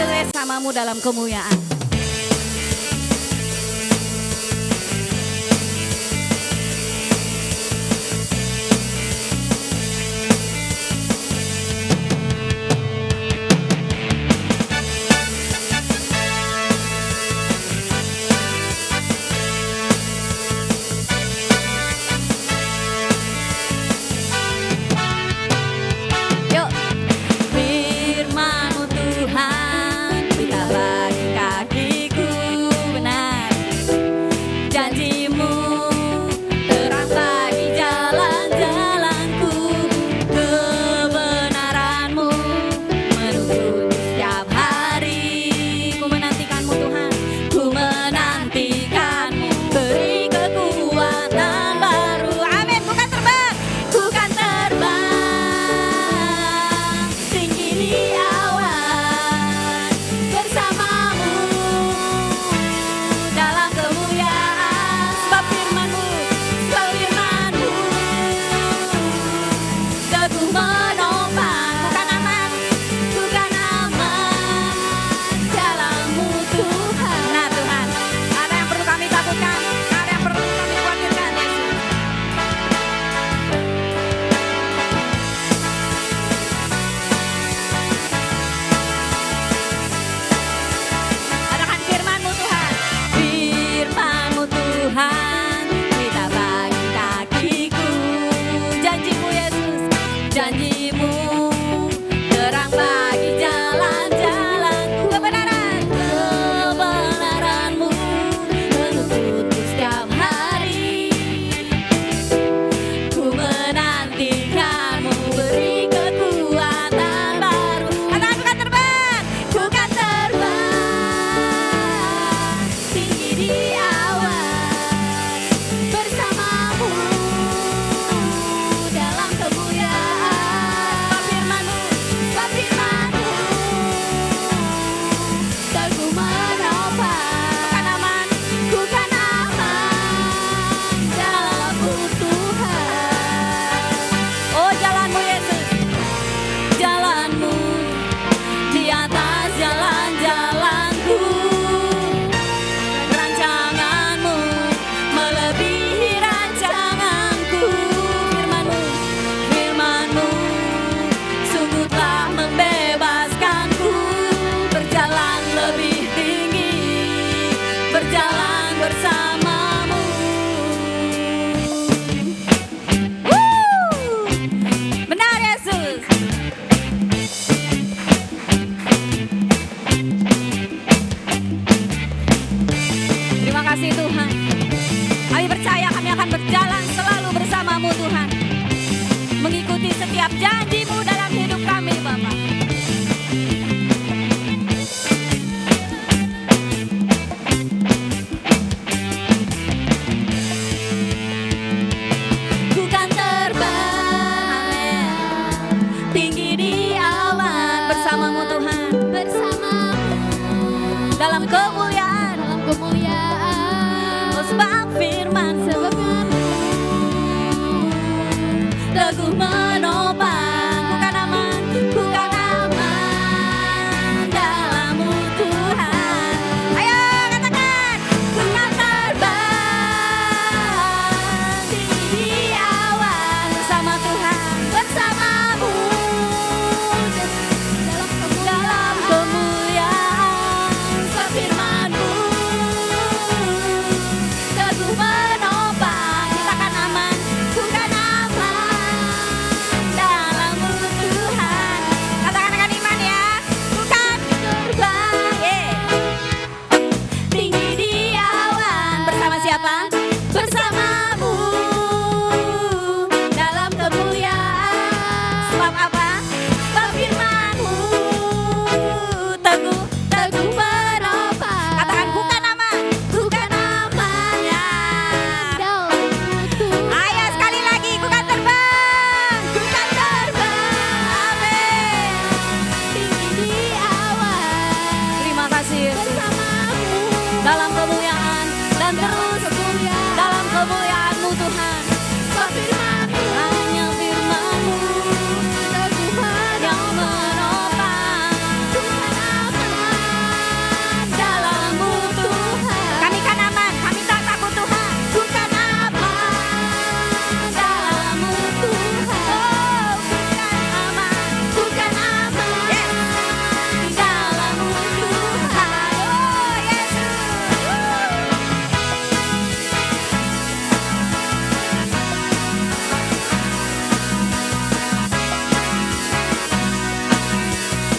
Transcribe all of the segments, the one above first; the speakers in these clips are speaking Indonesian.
bersamamu dalam kemuliaan.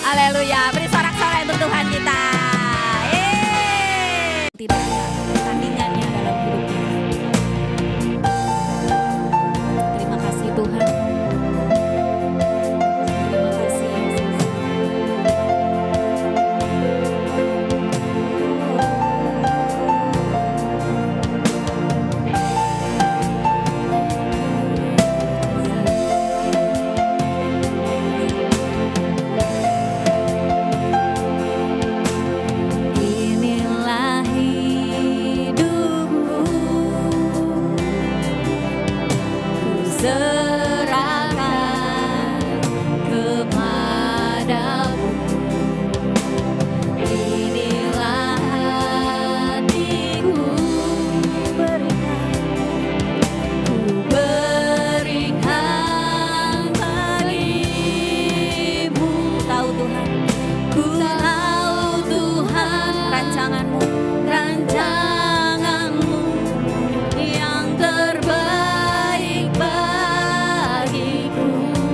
Haleluya, beri sorak-sorai untuk Tuhan kita. Tidak ada tandingannya dalam hidup kita. Terima kasih Tuhan. Terima kasih Yesus. Inilah hidupku, ku serahkan kepadamu. Inilah hatiku, ku berikan bagimu. Tahu Tuhan, ku tahu Tuhan rancanganmu yang terbaik bagiku.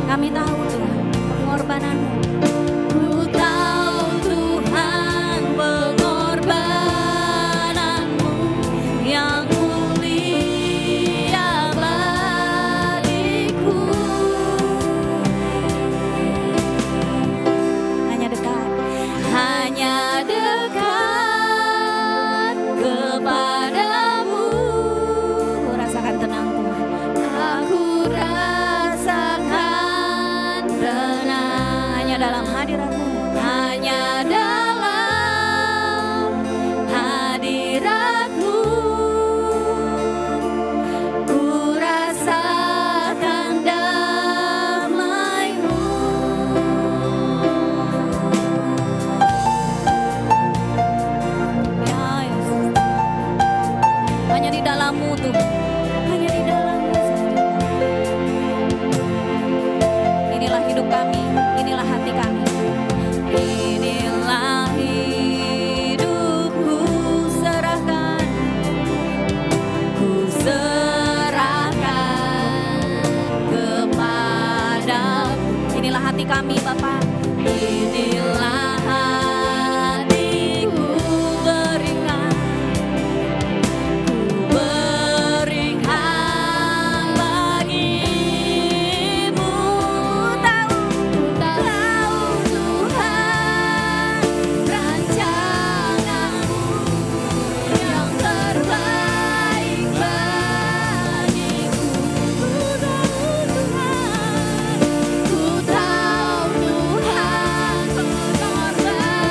Kami tahu Tuhan pengorbananmu. Ku tahu Tuhan pengorbananmu yang mulia bagiku. Hanya dekat kepadamu. Rasakan tenang Tuhan. Aku rasakan tenang hanya dalam hadirat-Mu. Hanya dalam hadirat-Mu ku rasakan damai-Mu. Ya Yesus, hanya di dalam-Mu Tuhan, hanya di dalam-Mu saja. Inilah hidup kami, inilah hati kami. Inilah hidupku, ku serahkan kepadamu. Inilah hati kami Bapa. Inilah hatiku, berikan bagimu. Tahu Tuhan rancanganmu yang terbaik bagiku. Ku tahu Tuhan pengorbananmu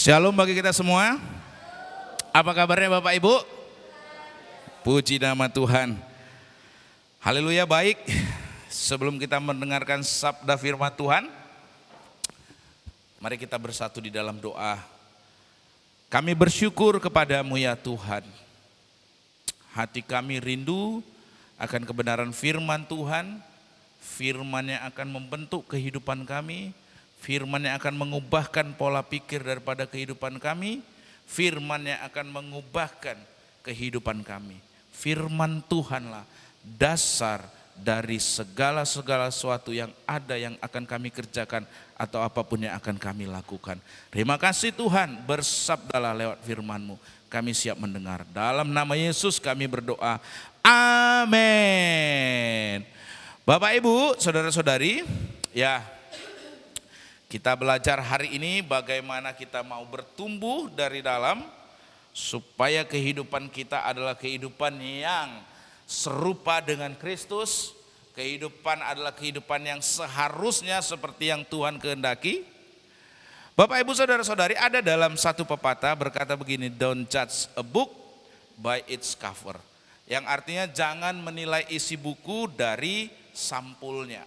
Shalom bagi kita semua. Apa kabarnya Bapak Ibu? Puji nama Tuhan. Haleluya, baik. Sebelum kita mendengarkan sabda firman Tuhan, mari kita bersatu di dalam doa. Kami bersyukur kepadamu ya Tuhan. Hati kami rindu akan kebenaran firman Tuhan. Firman yang akan membentuk kehidupan kami. Firman yang akan mengubahkan pola pikir daripada kehidupan kami. Firman yang akan mengubahkan kehidupan kami. Firman Tuhanlah dasar dari segala sesuatu yang ada yang akan kami kerjakan atau apapun yang akan kami lakukan. Terima kasih Tuhan, bersabdalah lewat firman-Mu. Kami siap mendengar. Dalam nama Yesus kami berdoa. Amin. Bapak Ibu, saudara-saudari, ya, kita belajar hari ini bagaimana kita mau bertumbuh dari dalam supaya kehidupan kita adalah kehidupan yang serupa dengan Kristus. Kehidupan adalah kehidupan yang seharusnya seperti yang Tuhan kehendaki. Bapak Ibu saudara-saudari, ada dalam satu pepatah berkata begini, don't judge a book by its cover. Yang artinya jangan menilai isi buku dari sampulnya.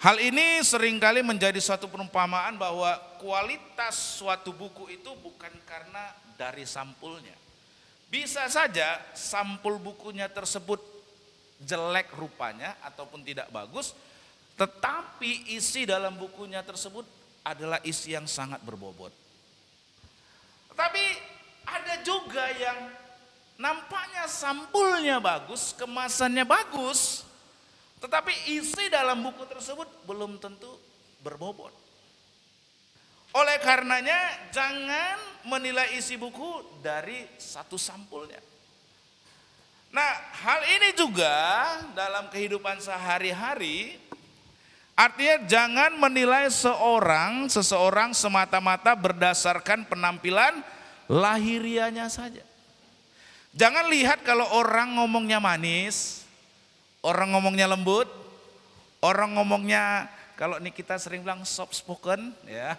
Hal ini seringkali menjadi suatu perumpamaan bahwa kualitas suatu buku itu bukan karena dari sampulnya. Bisa saja sampul bukunya tersebut jelek rupanya ataupun tidak bagus, tetapi isi dalam bukunya tersebut adalah isi yang sangat berbobot. Tetapi ada juga yang nampaknya sampulnya bagus, kemasannya bagus, tetapi isi dalam buku tersebut belum tentu berbobot. Oleh karenanya jangan menilai isi buku dari satu sampulnya. Nah, hal ini juga dalam kehidupan sehari-hari, artinya jangan menilai seseorang semata-mata berdasarkan penampilan lahirianya saja. Jangan lihat kalau orang ngomongnya manis, orang ngomongnya lembut, orang ngomongnya kalau ini kita sering bilang soft spoken, ya.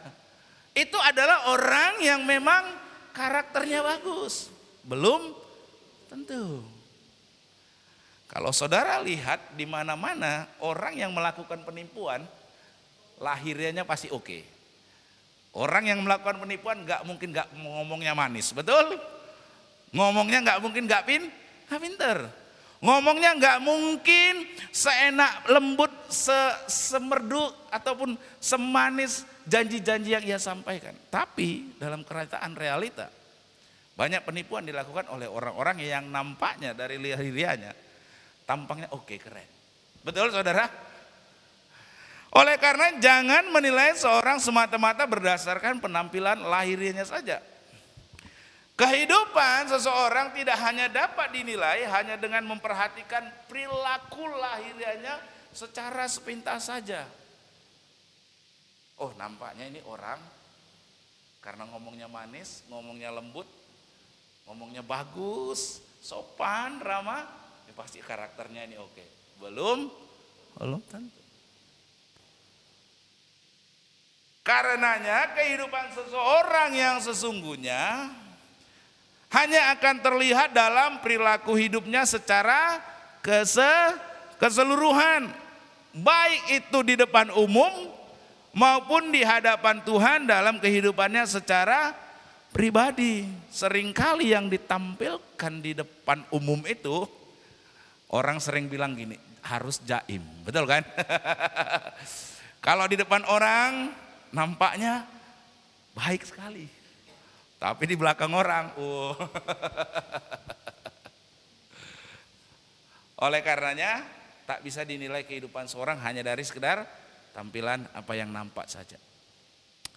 Itu adalah orang yang memang karakternya bagus. Belum tentu. Kalau saudara lihat di mana-mana orang yang melakukan penipuan, lahirianya pasti oke. Orang yang melakukan penipuan nggak mungkin nggak ngomongnya manis, betul? Ngomongnya nggak mungkin nggak pinter. Ngomongnya nggak mungkin seenak lembut, semerdu ataupun semanis janji-janji yang ia sampaikan. Tapi dalam kenyataan realita banyak penipuan dilakukan oleh orang-orang yang nampaknya dari lahirianya tampangnya oke, keren. Betul saudara? Oleh karena jangan menilai seorang semata-mata berdasarkan penampilan lahirianya saja. Kehidupan seseorang tidak hanya dapat dinilai hanya dengan memperhatikan perilaku lahirianya secara sepintas saja. Oh, nampaknya ini orang karena ngomongnya manis, ngomongnya lembut, ngomongnya bagus, sopan, ramah, ya pasti karakternya ini oke. Belum tentu. Karenanya kehidupan seseorang yang sesungguhnya hanya akan terlihat dalam perilaku hidupnya secara keseluruhan. Baik itu di depan umum maupun di hadapan Tuhan dalam kehidupannya secara pribadi. Seringkali yang ditampilkan di depan umum itu, orang sering bilang gini, harus jaim. Betul kan? Kalau di depan orang nampaknya baik sekali. Tapi di belakang orang, Oleh karenanya tak bisa dinilai kehidupan seorang hanya dari sekedar tampilan apa yang nampak saja.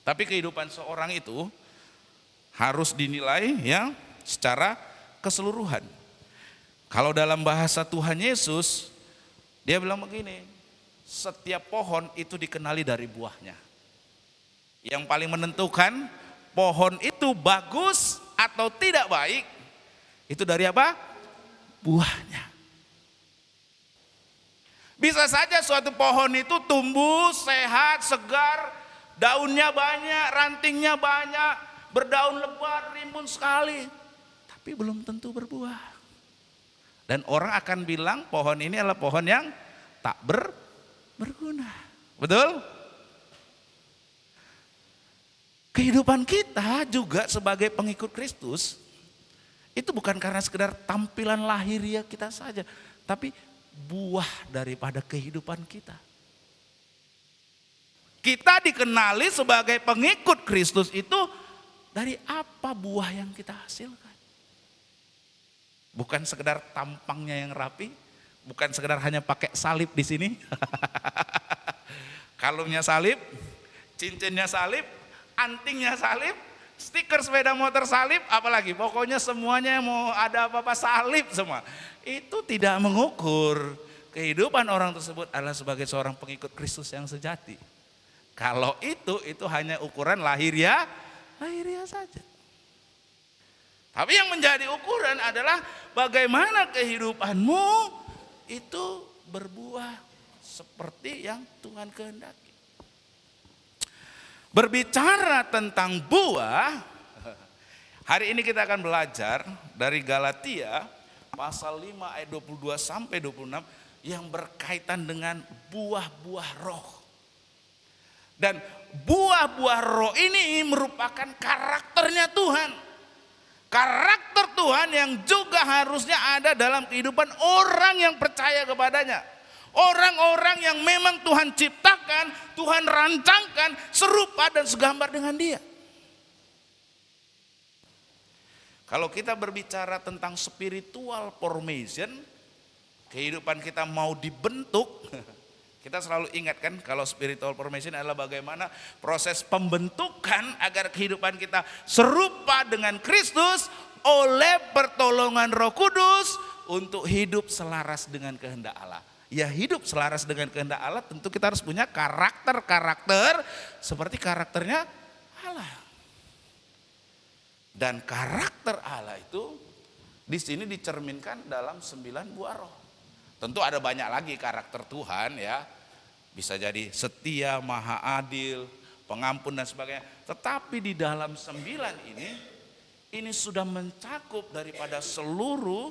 Tapi kehidupan seorang itu harus dinilai ya secara keseluruhan. Kalau dalam bahasa Tuhan Yesus, dia bilang begini, setiap pohon itu dikenali dari buahnya. Yang paling menentukan pohon itu bagus atau tidak baik, itu dari apa? Buahnya. Bisa saja suatu pohon itu tumbuh sehat, segar, daunnya banyak, rantingnya banyak, berdaun lebat, rimbun sekali, tapi belum tentu berbuah. Dan orang akan bilang pohon ini adalah pohon yang tak berguna. Betul? Kehidupan kita juga sebagai pengikut Kristus itu bukan karena sekedar tampilan lahiriah kita saja, tapi buah daripada kehidupan kita. Kita dikenali sebagai pengikut Kristus itu dari apa buah yang kita hasilkan. Bukan sekedar tampangnya yang rapi, bukan sekedar hanya pakai salib di sini. Kalungnya salib, cincinnya salib, antingnya salib, stiker sepeda motor salib, apalagi pokoknya semuanya mau ada apa-apa salib semua. Itu tidak mengukur kehidupan orang tersebut adalah sebagai seorang pengikut Kristus yang sejati. Kalau itu hanya ukuran lahiriah saja. Tapi yang menjadi ukuran adalah bagaimana kehidupanmu itu berbuah seperti yang Tuhan kehendaki. Berbicara tentang buah, hari ini kita akan belajar dari Galatia pasal 5 ayat 22 sampai 26 yang berkaitan dengan buah-buah roh. Dan buah-buah roh ini merupakan karakternya Tuhan. Karakter Tuhan yang juga harusnya ada dalam kehidupan orang yang percaya kepadanya. Orang-orang yang memang Tuhan ciptakan, Tuhan rancangkan serupa dan segambar dengan Dia. Kalau kita berbicara tentang spiritual formation, kehidupan kita mau dibentuk, kita selalu ingatkan kalau spiritual formation adalah bagaimana proses pembentukan agar kehidupan kita serupa dengan Kristus oleh pertolongan Roh Kudus untuk hidup selaras dengan kehendak Allah. Ya, hidup selaras dengan kehendak Allah tentu kita harus punya karakter-karakter seperti karakternya Allah. Dan karakter Allah itu di sini dicerminkan dalam 9 buah roh. Tentu ada banyak lagi karakter Tuhan ya. Bisa jadi setia, maha adil, pengampun dan sebagainya. Tetapi di dalam 9 ini sudah mencakup daripada seluruh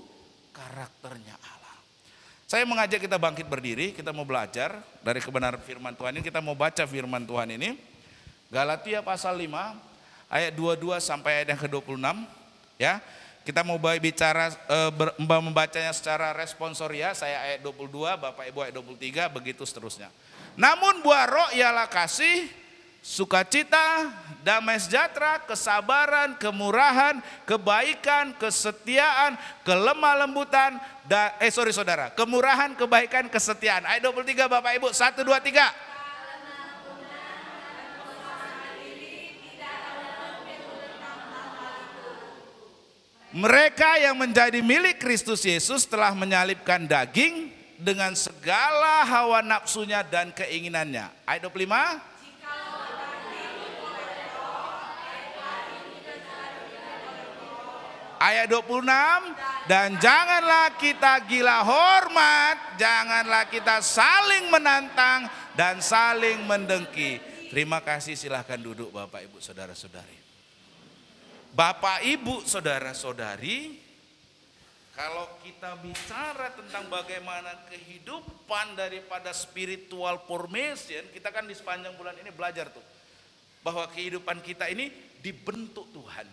karakternya Allah. Saya mengajak kita bangkit berdiri, kita mau belajar dari kebenaran firman Tuhan ini. Kita mau baca firman Tuhan ini. Galatia pasal 5 ayat 22 sampai ayat yang ke-26 ya. Kita mau bicara membacanya secara responsoria, saya ayat 22, Bapak Ibu ayat 23, begitu seterusnya. Namun buah roh ialah kasih, sukacita, damai sejahtera, kesabaran, kemurahan, kebaikan, kesetiaan, kelemah lembutan, kemurahan, kebaikan, kesetiaan. Ayat 23 Bapak Ibu, 1, 2, 3. Mereka yang menjadi milik Kristus Yesus telah menyalibkan daging dengan segala hawa nafsunya dan keinginannya. Ayat 25. Ayat 26. Dan janganlah kita gila hormat, janganlah kita saling menantang dan saling mendengki. Terima kasih, silahkan duduk Bapak Ibu Saudara-saudari. Bapak Ibu Saudara-saudari, kalau kita bicara tentang bagaimana kehidupan daripada spiritual formation, kita kan di sepanjang bulan ini belajar tuh bahwa kehidupan kita ini dibentuk Tuhan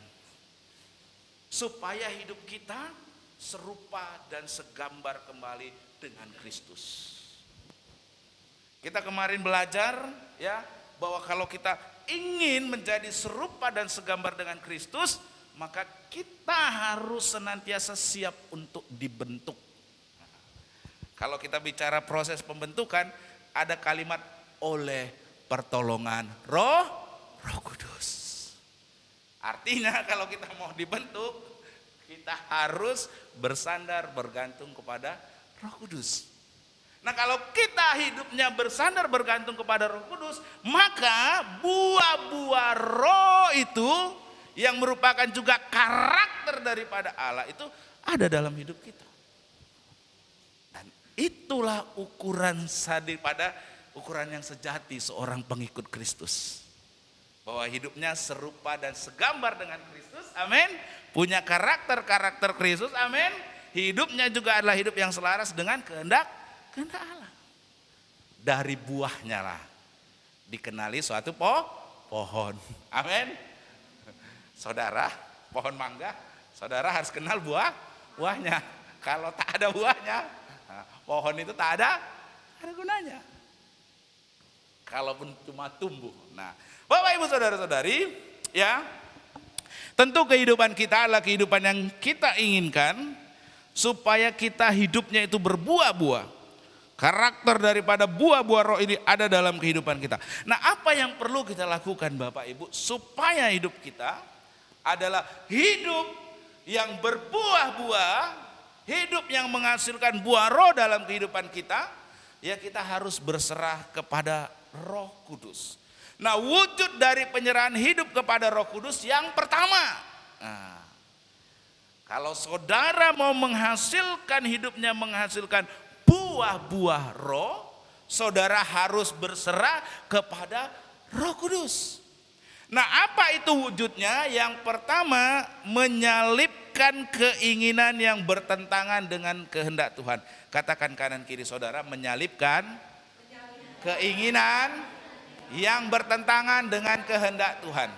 supaya hidup kita serupa dan segambar kembali dengan Kristus. Kita kemarin belajar ya bahwa kalau kita ingin menjadi serupa dan segambar dengan Kristus, maka kita harus senantiasa siap untuk dibentuk. Kalau kita bicara proses pembentukan, ada kalimat oleh pertolongan Roh Kudus. Artinya kalau kita mau dibentuk, kita harus bersandar bergantung kepada Roh Kudus. Nah, kalau kita hidupnya bersandar bergantung kepada Roh Kudus, maka buah-buah roh itu yang merupakan juga karakter daripada Allah itu ada dalam hidup kita. Dan itulah ukuran daripada ukuran yang sejati seorang pengikut Kristus. Bahwa hidupnya serupa dan segambar dengan Kristus, amin. Punya karakter-karakter Kristus, amin. Hidupnya juga adalah hidup yang selaras dengan kehendak Allah. Dari buahnya lah dikenali suatu pohon, amin. Saudara, pohon mangga, saudara harus kenal buahnya. Kalau tak ada buahnya, pohon itu tak ada gunanya. Kalaupun cuma tumbuh. Nah, Bapak Ibu saudara-saudari, ya, tentu kehidupan kita adalah kehidupan yang kita inginkan supaya kita hidupnya itu berbuah-buah. Karakter daripada buah-buah roh ini ada dalam kehidupan kita. Nah, apa yang perlu kita lakukan Bapak Ibu supaya hidup kita adalah hidup yang berbuah-buah, hidup yang menghasilkan buah roh dalam kehidupan kita, ya kita harus berserah kepada Roh Kudus. Nah, wujud dari penyerahan hidup kepada Roh Kudus yang pertama, kalau saudara mau menghasilkan hidupnya, menghasilkan buah-buah roh, saudara harus berserah kepada Roh Kudus. Nah, apa itu wujudnya? Yang pertama, menyalibkan keinginan yang bertentangan dengan kehendak Tuhan. Katakan kanan kiri saudara, menyalibkan keinginan yang bertentangan dengan kehendak Tuhan.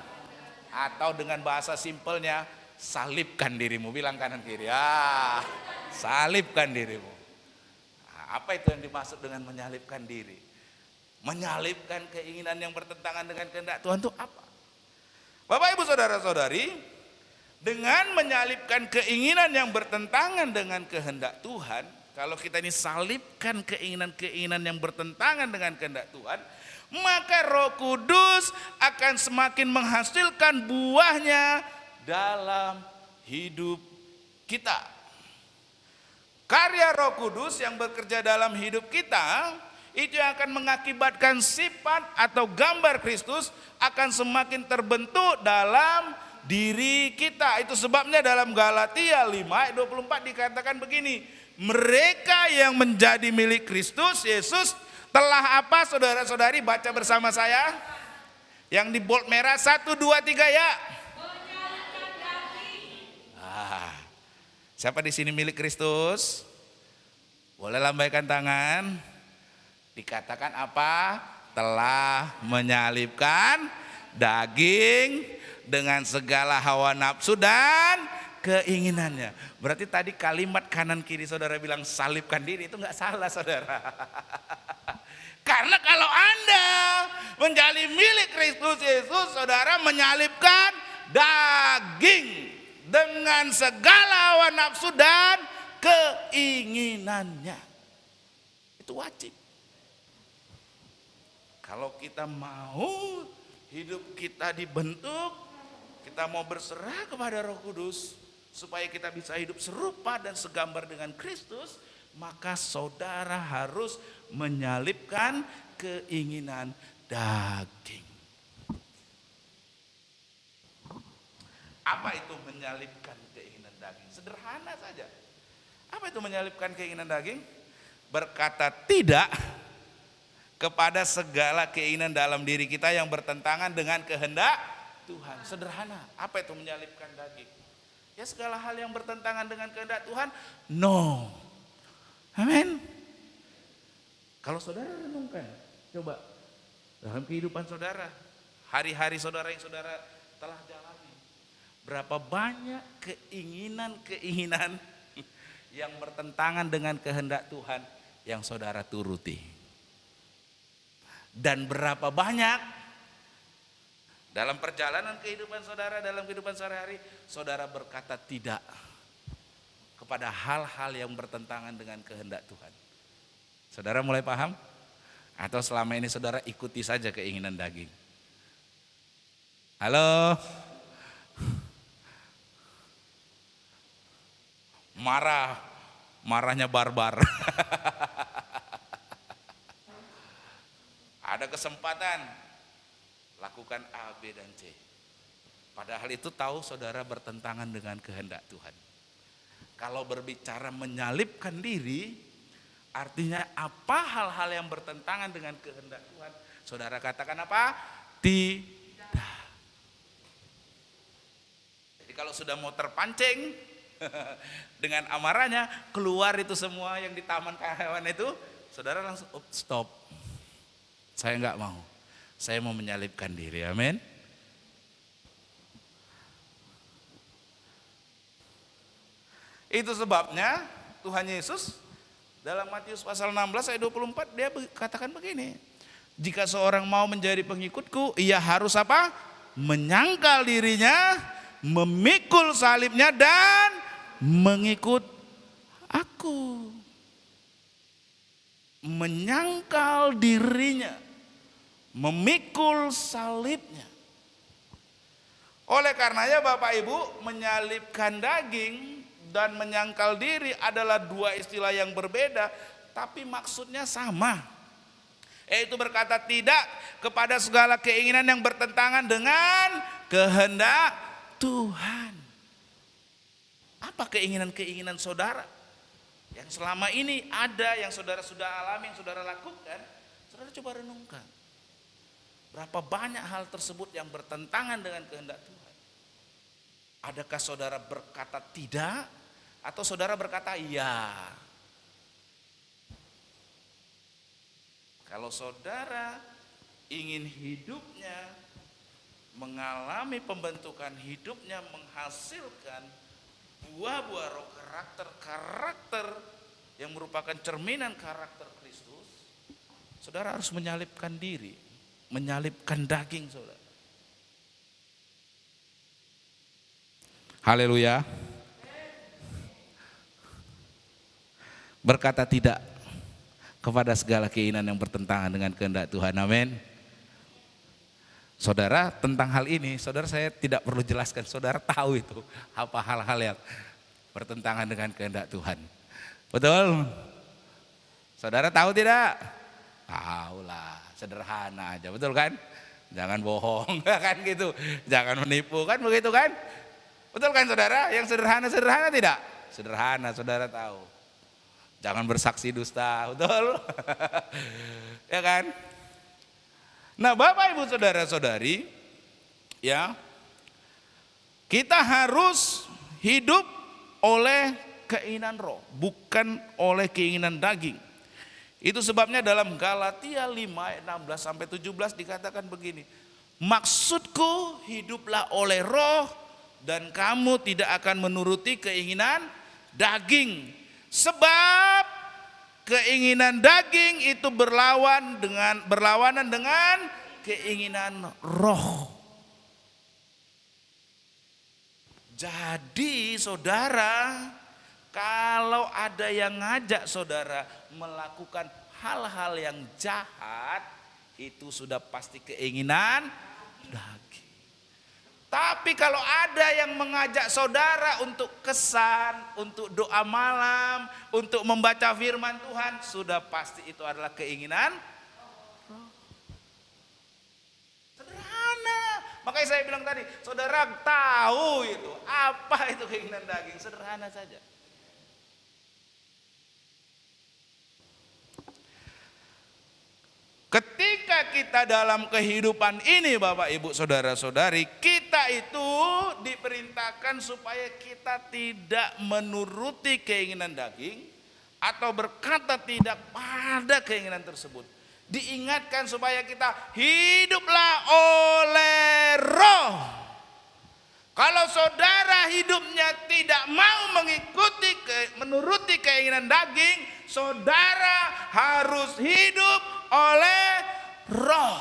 Atau dengan bahasa simpelnya, salibkan dirimu. Bilang kanan kiri, salibkan dirimu. Nah, apa itu yang dimaksud dengan menyalibkan diri? Menyalibkan keinginan yang bertentangan dengan kehendak Tuhan itu apa? Bapak Ibu saudara-saudari, dengan menyalibkan keinginan yang bertentangan dengan kehendak Tuhan, kalau kita ini salibkan keinginan-keinginan yang bertentangan dengan kehendak Tuhan, maka Roh Kudus akan semakin menghasilkan buahnya dalam hidup kita. Karya Roh Kudus yang bekerja dalam hidup kita itu yang akan mengakibatkan sifat atau gambar Kristus akan semakin terbentuk dalam diri kita. Itu sebabnya dalam Galatia 5:24 dikatakan begini, mereka yang menjadi milik Kristus Yesus telah apa saudara-saudari, baca bersama saya. Yang di bold merah 1, 2, 3 ya. Siapa di sini milik Kristus? Boleh lambaikan tangan. Dikatakan apa? Telah menyalibkan daging dengan segala hawa nafsu dan keinginannya. Berarti tadi kalimat kanan kiri saudara bilang salibkan diri itu nggak salah saudara. Karena kalau Anda menjadi milik Kristus Yesus, saudara menyalibkan daging dengan segala hawa nafsu dan keinginannya. Itu wajib. Kalau kita mau hidup kita dibentuk, kita mau berserah kepada Roh Kudus supaya kita bisa hidup serupa dan segambar dengan Kristus, maka saudara harus menyalibkan keinginan daging. Apa itu menyalibkan keinginan daging? Sederhana saja. Apa itu menyalibkan keinginan daging? Berkata tidak kepada segala keinginan dalam diri kita yang bertentangan dengan kehendak Tuhan. Sederhana. Apa itu menyalibkan daging? Ya segala hal yang bertentangan dengan kehendak Tuhan, no. Amin. Kalau saudara renungkan, coba dalam kehidupan saudara, hari-hari saudara yang saudara telah jalani, berapa banyak keinginan-keinginan yang bertentangan dengan kehendak Tuhan yang saudara turuti. Dan berapa banyak dalam perjalanan kehidupan saudara, dalam kehidupan sehari-hari, saudara berkata tidak kepada hal-hal yang bertentangan dengan kehendak Tuhan. Saudara mulai paham? Atau selama ini saudara ikuti saja keinginan daging? Halo? Marahnya barbar. Ada kesempatan lakukan A, B, dan C. Padahal itu tahu saudara bertentangan dengan kehendak Tuhan. Kalau berbicara menyalibkan diri, artinya apa hal-hal yang bertentangan dengan kehendak Tuhan? Saudara katakan apa? Tidak. kalau sudah mau terpancing dengan amarahnya, keluar itu semua yang di taman hewan itu, saudara langsung stop. Saya nggak mau. Saya mau menyalibkan diri. Amin. Itu sebabnya Tuhan Yesus dalam Matius pasal 16 ayat 24 dia katakan begini. Jika seorang mau menjadi pengikutku, ia harus apa? Menyangkal dirinya, memikul salibnya dan mengikut aku. Menyangkal dirinya, memikul salibnya. Oleh karenanya Bapak Ibu, menyalibkan daging dan menyangkal diri adalah dua istilah yang berbeda, tapi maksudnya sama. Yaitu berkata tidak kepada segala keinginan yang bertentangan dengan kehendak Tuhan. Apa keinginan-keinginan saudara? Yang selama ini ada, yang saudara sudah alami, yang saudara lakukan, saudara coba renungkan. Berapa banyak hal tersebut yang bertentangan dengan kehendak Tuhan? Adakah saudara berkata tidak? Atau saudara berkata iya? Kalau saudara ingin hidupnya mengalami pembentukan hidupnya, menghasilkan buah-buah roh, karakter yang merupakan cerminan karakter Kristus, saudara harus menyalibkan diri, menyalibkan daging saudara. Haleluya. Berkata tidak kepada segala keinginan yang bertentangan dengan kehendak Tuhan. Amin. Saudara, tentang hal ini, saudara saya tidak perlu jelaskan, saudara tahu itu apa hal-hal yang bertentangan dengan kehendak Tuhan. Betul? Saudara tahu tidak? Tahu lah, sederhana aja, betul kan? Jangan bohong, kan gitu. Jangan menipu, kan begitu kan? Betul kan saudara? Yang sederhana tidak? Sederhana, saudara tahu. Jangan bersaksi dusta, betul? Ya kan? Nah, Bapak Ibu saudara-saudari, ya, kita harus hidup oleh keinginan roh, bukan oleh keinginan daging. Itu sebabnya dalam Galatia 5 ayat 16 sampai 17 dikatakan begini. Maksudku hiduplah oleh roh dan kamu tidak akan menuruti keinginan daging. Sebab keinginan daging itu berlawanan dengan keinginan roh. Jadi saudara, kalau ada yang ngajak saudara melakukan hal-hal yang jahat, itu sudah pasti keinginan daging. Tapi kalau ada yang mengajak saudara untuk kesan, untuk doa malam, untuk membaca firman Tuhan, sudah pasti itu adalah keinginan roh. Sederhana. Makanya saya bilang tadi, saudara tahu itu, apa itu keinginan daging, sederhana saja. Ketika kita dalam kehidupan ini Bapak Ibu Saudara-saudari, kita itu diperintahkan supaya kita tidak menuruti keinginan daging atau berkata tidak pada keinginan tersebut. Diingatkan supaya kita hiduplah oleh roh. Kalau saudara hidupnya tidak mau menuruti keinginan daging, saudara harus hidup oleh roh.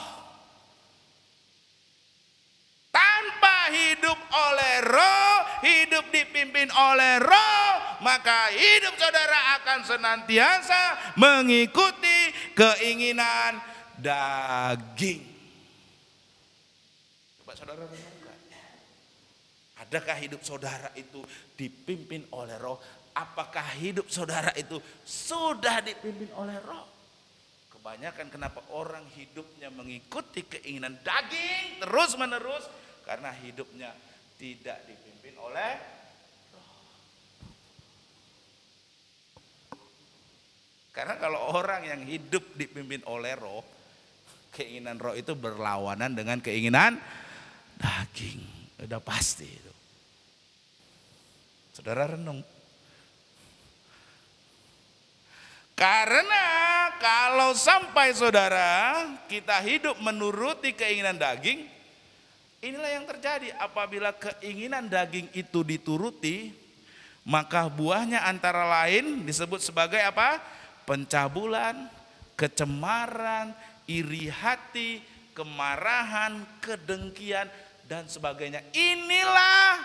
Tanpa hidup oleh roh, hidup dipimpin oleh roh, maka hidup saudara akan senantiasa mengikuti keinginan daging. Coba saudara renungkan. Adakah hidup saudara itu dipimpin oleh roh? Apakah hidup saudara itu sudah dipimpin oleh roh? Kebanyakan kenapa orang hidupnya mengikuti keinginan daging terus menerus, karena hidupnya tidak dipimpin oleh roh. Karena kalau orang yang hidup dipimpin oleh roh, keinginan roh itu berlawanan dengan keinginan daging. Udah pasti itu. Saudara renung. Karena kalau sampai saudara kita hidup menuruti keinginan daging, inilah yang terjadi apabila keinginan daging itu dituruti, maka buahnya antara lain disebut sebagai apa? Pencabulan, kecemaran, iri hati, kemarahan, kedengkian, dan sebagainya. Inilah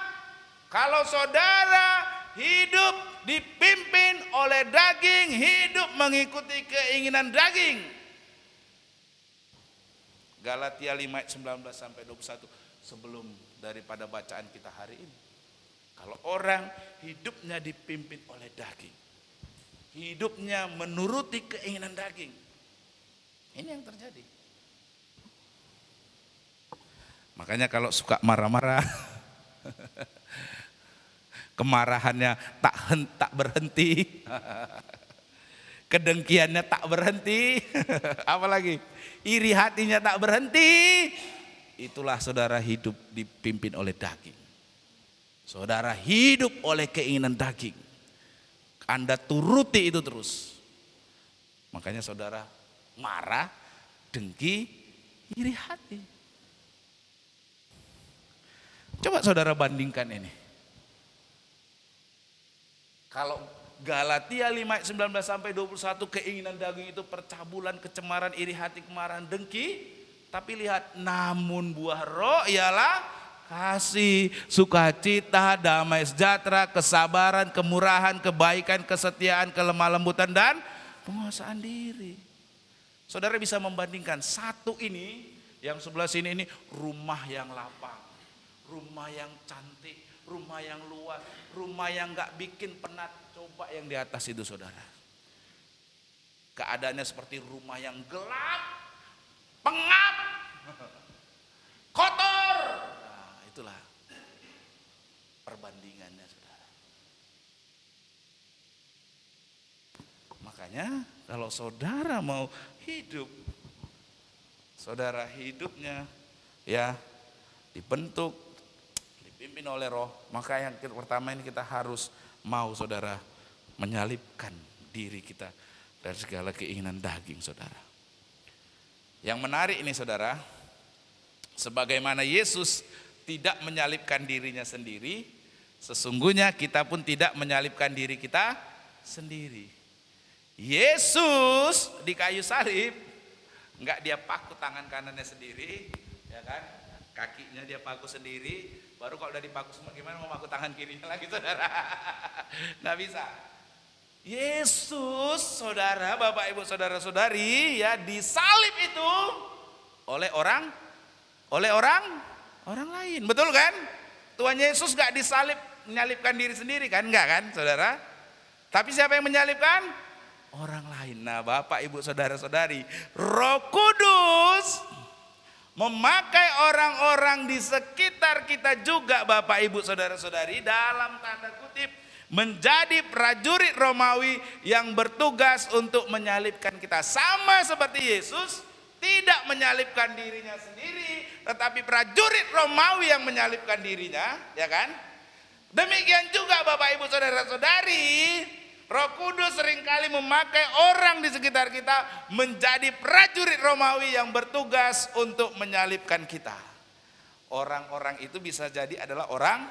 kalau saudara hidup dipimpin oleh daging, hidup mengikuti keinginan daging. Galatia 5 ayat 19 sampai 21 sebelum daripada bacaan kita hari ini. Kalau orang hidupnya dipimpin oleh daging, hidupnya menuruti keinginan daging, ini yang terjadi. Makanya kalau suka marah-marah, kemarahannya tak berhenti, kedengkiannya tak berhenti, apalagi iri hatinya tak berhenti, itulah saudara hidup dipimpin oleh daging. Saudara hidup oleh keinginan daging, Anda turuti itu terus. Makanya saudara marah, dengki, iri hati. Coba saudara bandingkan ini. Kalau Galatia 5 ayat 19 sampai 21 keinginan daging itu percabulan, kecemaran, iri hati, kemarahan, dengki. Tapi lihat, namun buah roh ialah kasih, sukacita, damai sejahtera, kesabaran, kemurahan, kebaikan, kesetiaan, kelemah lembutan, dan penguasaan diri. Saudara bisa membandingkan satu ini, yang sebelah sini ini rumah yang lapang, rumah yang cantik, rumah yang luas, rumah yang gak bikin penat. Coba yang di atas itu saudara. Keadaannya seperti rumah yang gelap, pengap, kotor. Nah, itulah perbandingannya saudara. Makanya kalau saudara mau hidup, saudara hidupnya ya dibentuk, dipimpin oleh roh, maka yang pertama ini kita harus mau saudara menyalipkan diri kita dari segala keinginan daging saudara. Yang menarik ini saudara, sebagaimana Yesus tidak menyalipkan dirinya sendiri, sesungguhnya kita pun tidak menyalipkan diri kita sendiri. Yesus di kayu salib, enggak dia paku tangan kanannya sendiri, ya kan? Kakinya dia paku sendiri, baru kalau udah dipaku semua gimana mau paku tangan kirinya lagi saudara? Nggak bisa. Yesus saudara, Bapak Ibu saudara-saudari ya disalib itu oleh orang lain, betul kan? Tuhan Yesus nggak disalib menyalibkan diri sendiri kan? Enggak kan saudara? Tapi siapa yang menyalibkan? Orang lain. Nah Bapak Ibu saudara-saudari, Roh Kudus memakai orang-orang di sekitar kita juga Bapak Ibu saudara-saudari dalam tanda kutip menjadi prajurit Romawi yang bertugas untuk menyalibkan kita. Sama seperti Yesus tidak menyalibkan dirinya sendiri, tetapi prajurit Romawi yang menyalibkan dirinya, ya kan? Demikian juga Bapak Ibu saudara-saudari, Roh Kudus seringkali memakai orang di sekitar kita menjadi prajurit Romawi yang bertugas untuk menyalibkan kita. Orang-orang itu bisa jadi adalah orang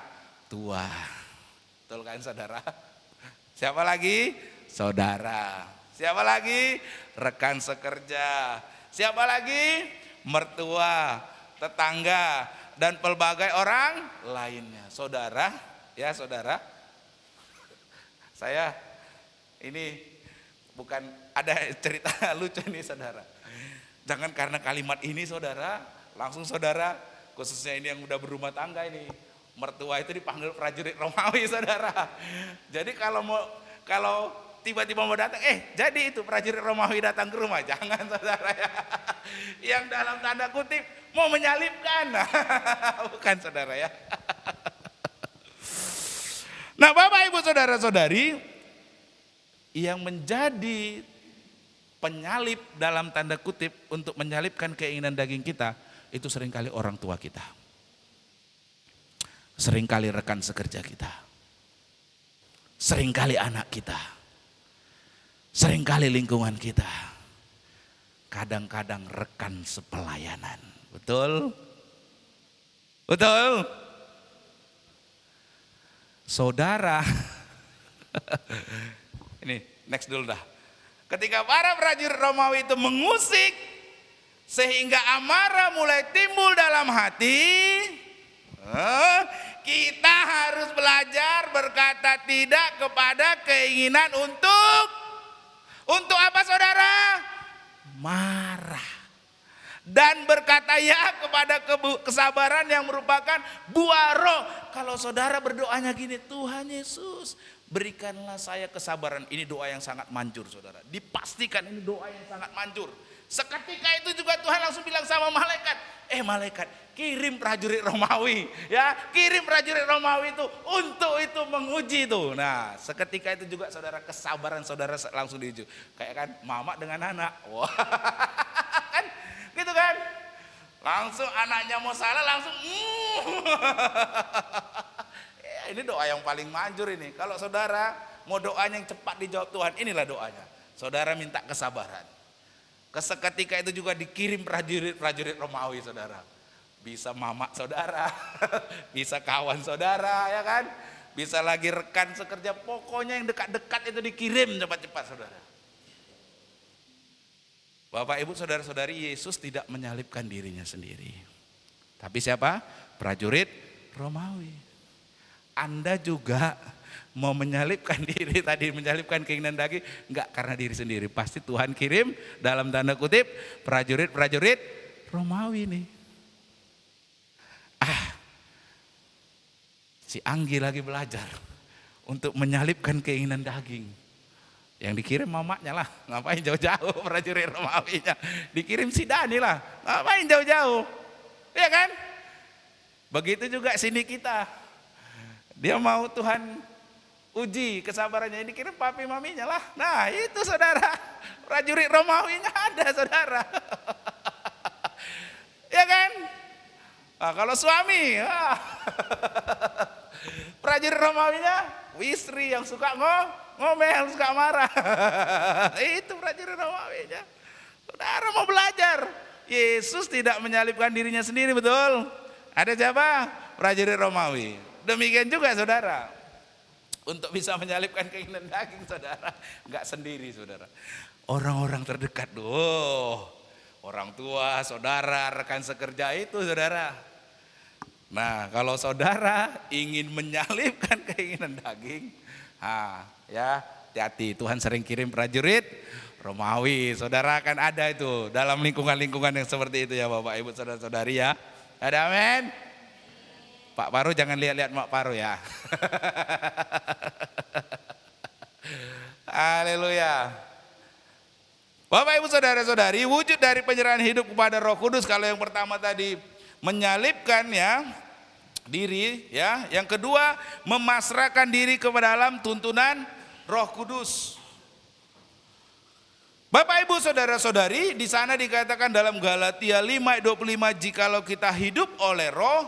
tua. Betul kan saudara? Siapa lagi? Saudara. Siapa lagi? Rekan sekerja. Siapa lagi? Mertua, tetangga, dan pelbagai orang lainnya. Saudara, ya saudara. Saya ini bukan ada cerita lucu nih saudara. Jangan karena kalimat ini saudara, langsung saudara, khususnya ini yang udah berumah tangga ini, mertua itu dipanggil prajurit Romawi saudara. Jadi kalau tiba-tiba mau datang, jadi itu prajurit Romawi datang ke rumah, jangan saudara ya. Yang dalam tanda kutip mau menyalibkan, bukan saudara ya. Nah Bapak Ibu saudara-saudari, yang menjadi penyalib dalam tanda kutip untuk menyalibkan keinginan daging kita, itu seringkali orang tua kita. Seringkali rekan sekerja kita. Seringkali anak kita, seringkali lingkungan kita, kadang-kadang rekan sepelayanan. Betul? Betul? Saudara, ini next dulu dah. Ketika para prajurit Romawi itu mengusik, sehingga amarah mulai timbul dalam hati, kita harus belajar berkata tidak kepada keinginan untuk apa saudara? Marah. Dan berkata ya kepada kesabaran yang merupakan buah roh. Kalau saudara berdoanya gini, Tuhan Yesus berikanlah saya kesabaran. Ini doa yang sangat manjur saudara. Dipastikan ini doa yang sangat manjur. Seketika itu juga Tuhan langsung bilang sama malaikat, malaikat kirim prajurit Romawi, ya kirim prajurit Romawi itu untuk itu menguji itu. Nah seketika itu juga saudara, kesabaran saudara langsung diuji. Kayak kan mama dengan anak, wah kan gitu kan, langsung anaknya mau salah langsung ini doa yang paling manjur ini. Kalau saudara mau doanya yang cepat dijawab Tuhan, inilah doanya. Saudara minta kesabaran. Seketika itu juga dikirim prajurit Romawi saudara. Bisa mama saudara, bisa kawan saudara ya kan. Bisa lagi rekan sekerja, pokoknya yang dekat-dekat itu dikirim cepat-cepat saudara. Bapak ibu saudara-saudari, Yesus tidak menyalibkan dirinya sendiri. Tapi siapa? Prajurit Romawi. Anda juga mau menyalibkan diri tadi, menyalibkan keinginan daging, enggak karena diri sendiri. Pasti Tuhan kirim dalam tanda kutip prajurit Romawi nih. Si Anggi lagi belajar untuk menyalibkan keinginan daging. Yang dikirim mamanya lah, ngapain jauh-jauh prajurit Romawinya. Dikirim si Dani lah, ngapain jauh-jauh. Iya kan? Begitu juga sini kita. Dia mau Tuhan uji kesabarannya, ini kirim papi maminya lah. Nah itu saudara, prajurit Romawinya ada saudara. Ya kan? Nah, kalau suami, prajurit Romawinya istri yang suka ngomel, suka marah. Itu prajurit Romawinya. Saudara mau belajar, Yesus tidak menyalibkan dirinya sendiri, betul? Ada siapa? Prajurit Romawi. Demikian juga saudara, untuk bisa menyalibkan keinginan daging saudara, enggak sendiri saudara. Orang-orang terdekat, orang tua, saudara, rekan sekerja itu saudara. Nah kalau saudara ingin menyalibkan keinginan daging, ya hati-hati, Tuhan sering kirim prajurit Romawi. Saudara akan ada itu dalam lingkungan-lingkungan yang seperti itu ya Bapak Ibu saudara-saudari ya. Ada amin. Pak Paru jangan lihat-lihat Mak Paru ya. Haleluya. Bapak Ibu saudara-saudari, wujud dari penyerahan hidup kepada Roh Kudus, kalau yang pertama tadi menyalibkan ya diri ya, yang kedua memasrahkan diri ke dalam tuntunan Roh Kudus. Bapak Ibu saudara-saudari, di sana dikatakan dalam Galatia 5:25, jikalau kita hidup oleh Roh,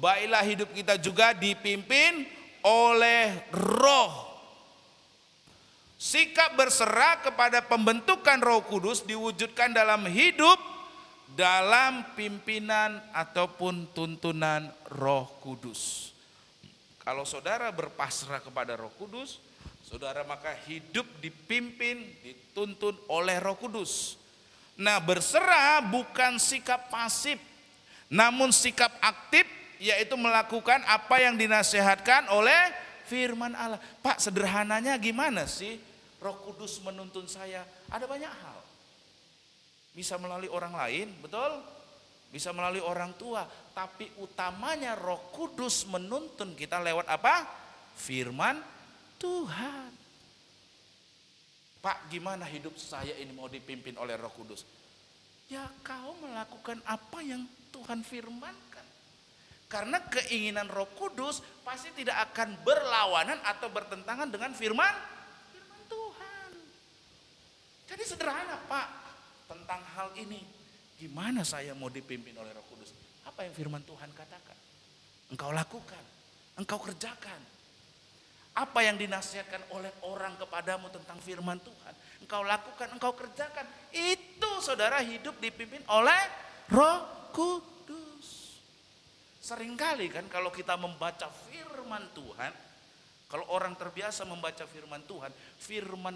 baiklah hidup kita juga dipimpin oleh Roh. Sikap berserah kepada pembentukan Roh Kudus diwujudkan dalam hidup dalam pimpinan ataupun tuntunan Roh Kudus. Kalau saudara berpasrah kepada Roh Kudus, saudara maka hidup dipimpin, dituntun oleh Roh Kudus. Nah, berserah bukan sikap pasif, namun sikap aktif, yaitu melakukan apa yang dinasihatkan oleh firman Allah. Pak, sederhananya gimana sih Roh Kudus menuntun saya? Ada banyak hal. Bisa melalui orang lain, betul? Bisa melalui orang tua, tapi utamanya Roh Kudus menuntun kita lewat apa? Firman Tuhan. Pak, gimana hidup saya ini mau dipimpin oleh Roh Kudus? Ya, kau melakukan apa yang Tuhan firmankan. Karena keinginan Roh Kudus pasti tidak akan berlawanan atau bertentangan dengan firman Tuhan. Jadi sederhana Pak, tentang hal ini, gimana saya mau dipimpin oleh Roh Kudus? Apa yang firman Tuhan katakan? Engkau lakukan, engkau kerjakan. Apa yang dinasihatkan oleh orang kepadamu tentang firman Tuhan, engkau lakukan, engkau kerjakan. Itu saudara hidup dipimpin oleh Roh Kudus. Seringkali kan kalau kita membaca firman Tuhan, kalau orang terbiasa membaca firman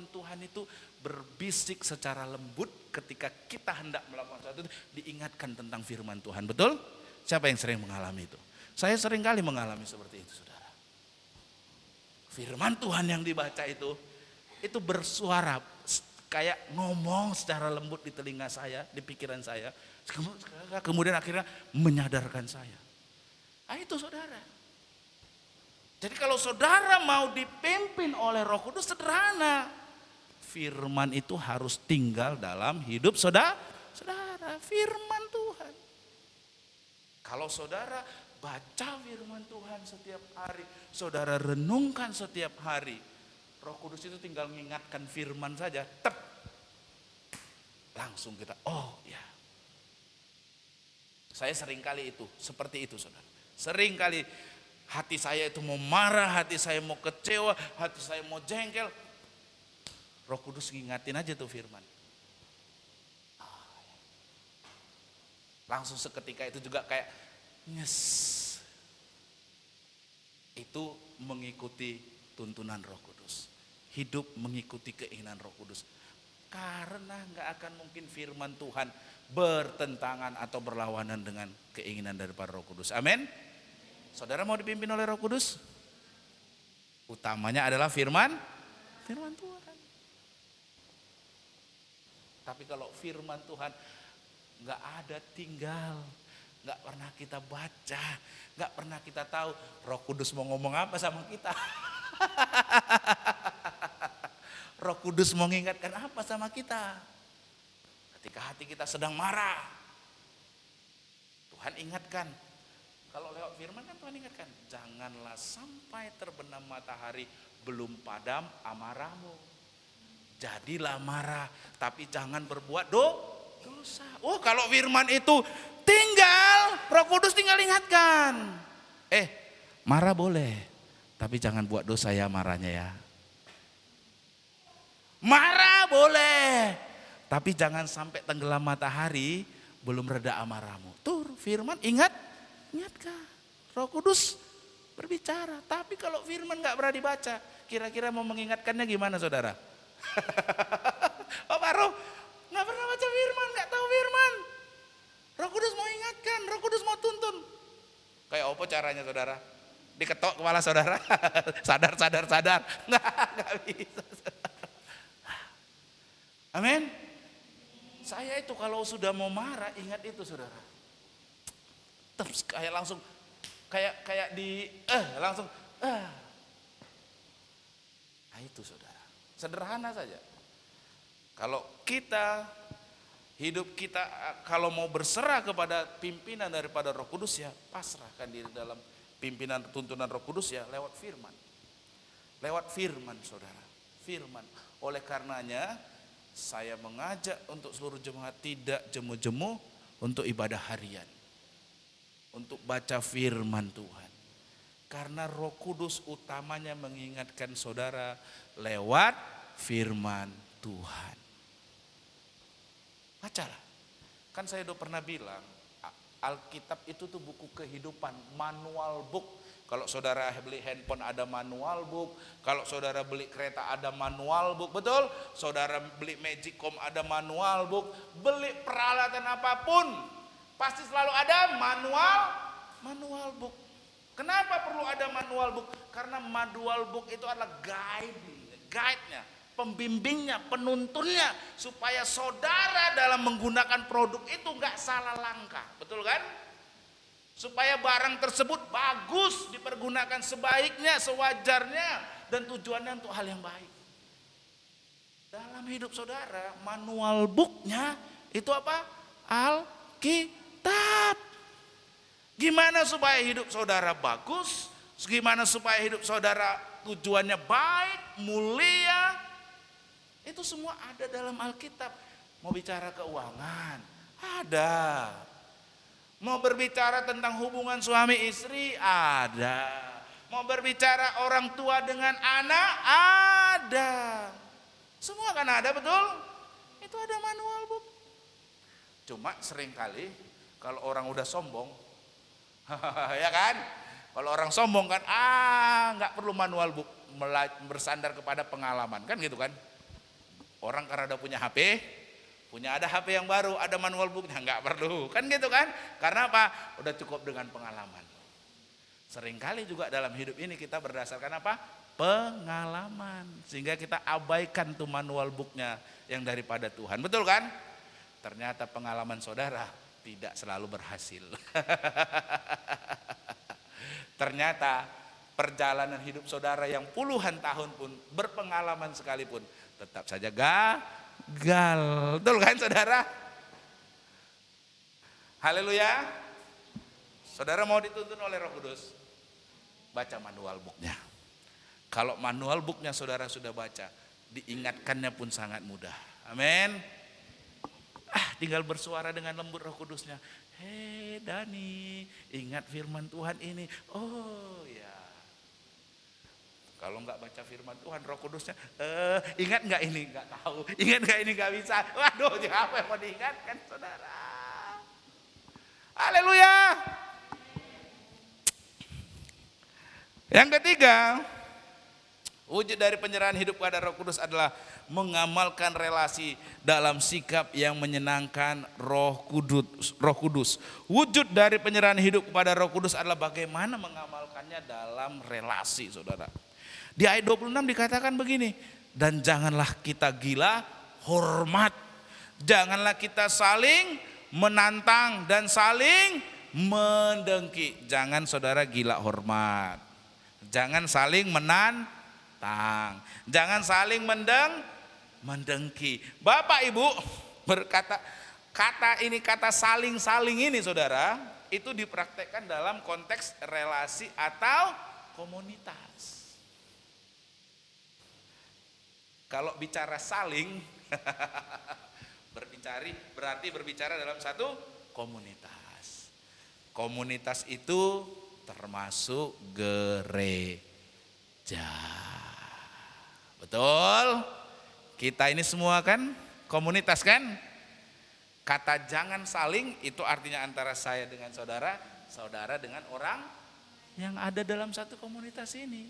Tuhan itu berbisik secara lembut ketika kita hendak melakukan sesuatu, diingatkan tentang firman Tuhan. Betul? Siapa yang sering mengalami itu? Saya seringkali mengalami seperti itu, saudara. Firman Tuhan yang dibaca itu bersuara kayak ngomong secara lembut di telinga saya, di pikiran saya. Kemudian akhirnya menyadarkan saya. Nah itu saudara. Jadi kalau saudara mau dipimpin oleh Roh Kudus sederhana. Firman itu harus tinggal dalam hidup saudara. Firman Tuhan. Kalau saudara baca firman Tuhan setiap hari, saudara renungkan setiap hari, Roh Kudus itu tinggal mengingatkan firman saja, langsung kita, oh ya. Saya seringkali seperti itu saudara. Seringkali hati saya itu mau marah, hati saya mau kecewa, hati saya mau jengkel, Roh Kudus ngingatin aja tuh firman. Langsung seketika itu juga kayak itu mengikuti tuntunan Roh Kudus. Hidup mengikuti keinginan Roh Kudus. Karena gak akan mungkin firman Tuhan bertentangan atau berlawanan dengan keinginan daripada Roh Kudus. Amin. Saudara mau dipimpin oleh Roh Kudus? Utamanya adalah firman Tuhan. Tapi kalau firman Tuhan gak ada tinggal, gak pernah kita baca, gak pernah kita tahu Roh Kudus mau ngomong apa sama kita. Roh Kudus mau mengingatkan apa sama kita. Ketika hati kita sedang marah, Tuhan ingatkan. Kalau lewat firman kan Tuhan ingatkan, janganlah sampai terbenam matahari belum padam amarahmu. Jadilah marah, tapi jangan berbuat dosa. Oh, kalau firman itu tinggal, Roh Kudus tinggal ingatkan. Marah boleh, tapi jangan buat dosa ya marahnya ya. Marah boleh, tapi jangan sampai tenggelam matahari belum reda amarahmu. Tuh firman ingatkan. Roh Kudus berbicara. Tapi kalau firman gak pernah dibaca, kira-kira mau mengingatkannya gimana saudara? Oh baru gak pernah baca firman, gak tahu firman. Roh Kudus mau ingatkan, Roh Kudus mau tuntun. Kayak apa caranya saudara? Diketok kepala saudara, sadar. Nggak bisa. Amin. Saya itu kalau sudah mau marah ingat itu saudara. Terus kayak langsung kayak langsung. Nah itu saudara. Sederhana saja. Kalau hidup kita kalau mau berserah kepada pimpinan daripada Roh Kudus ya pasrahkan diri dalam pimpinan tuntunan Roh Kudus ya lewat firman. Lewat firman saudara. Firman. Oleh karenanya saya mengajak untuk seluruh jemaat tidak jemu-jemu untuk ibadah harian. Untuk baca firman Tuhan. Karena Roh Kudus utamanya mengingatkan saudara lewat firman Tuhan. Bacalah. Kan saya udah pernah bilang, Alkitab itu tuh buku kehidupan, manual book. Kalau saudara beli handphone ada manual book, kalau saudara beli kereta ada manual book, betul? Saudara beli Magicom ada manual book, beli peralatan apapun, pasti selalu ada manual book. Kenapa perlu ada manual book? Karena manual book itu adalah guide-nya. Pembimbingnya, penuntunnya, supaya saudara dalam menggunakan produk itu nggak salah langkah, betul kan? Supaya barang tersebut bagus, dipergunakan sebaiknya, sewajarnya, dan tujuannya untuk hal yang baik. Dalam hidup saudara, manual booknya itu apa? Alkitab. Gimana supaya hidup saudara bagus? Gimana supaya hidup saudara tujuannya baik, mulia? Itu semua ada dalam Alkitab. Mau bicara keuangan, ada. Mau berbicara tentang hubungan suami istri, ada. Mau berbicara orang tua dengan anak, ada. Semua kan ada, betul? Itu ada manual book. Cuma seringkali kalau orang udah sombong, ya kan? Kalau orang sombong kan, nggak perlu manual book, bersandar kepada pengalaman, kan gitu kan? Orang karena udah punya HP, ada HP yang baru, ada manual booknya, nggak perlu, kan gitu kan? Karena apa? Udah cukup dengan pengalaman. Seringkali juga dalam hidup ini kita berdasarkan apa? Pengalaman. Sehingga kita abaikan tuh manual booknya yang daripada Tuhan. Betul kan? Ternyata pengalaman saudara tidak selalu berhasil. Ternyata perjalanan hidup saudara yang puluhan tahun pun berpengalaman sekalipun tetap saja gagal. Betul kan saudara? Haleluya. Saudara mau dituntun oleh Roh Kudus, baca manual booknya. Kalau manual booknya saudara sudah baca, diingatkannya pun sangat mudah. Amin. Tinggal bersuara dengan lembut Roh Kudusnya. Hei Dani, ingat firman Tuhan ini. Oh ya. Kalau nggak baca firman Tuhan, Roh Kudusnya, ingat nggak ini? Nggak tahu. Ingat nggak ini? Nggak bisa. Waduh, apa yang mau diingatkan saudara? Haleluya. Yang ketiga, wujud dari penyerahan hidup kepada Roh Kudus adalah mengamalkan relasi dalam sikap yang menyenangkan Roh Kudus. Wujud dari penyerahan hidup kepada Roh Kudus adalah bagaimana mengamalkannya dalam relasi, saudara. Di ayat 26 dikatakan begini, dan janganlah kita gila hormat. Janganlah kita saling menantang dan saling mendengki. Jangan saudara gila hormat. Jangan saling menantang. Jangan saling mendengki. Bapak Ibu berkata, kata saling-saling ini saudara, itu dipraktekkan dalam konteks relasi atau komunitas. Kalau bicara saling, berarti berbicara dalam satu komunitas. Komunitas itu termasuk gereja. Betul? Kita ini semua kan komunitas kan? Kata jangan saling itu artinya antara saya dengan saudara, saudara dengan orang yang ada dalam satu komunitas ini.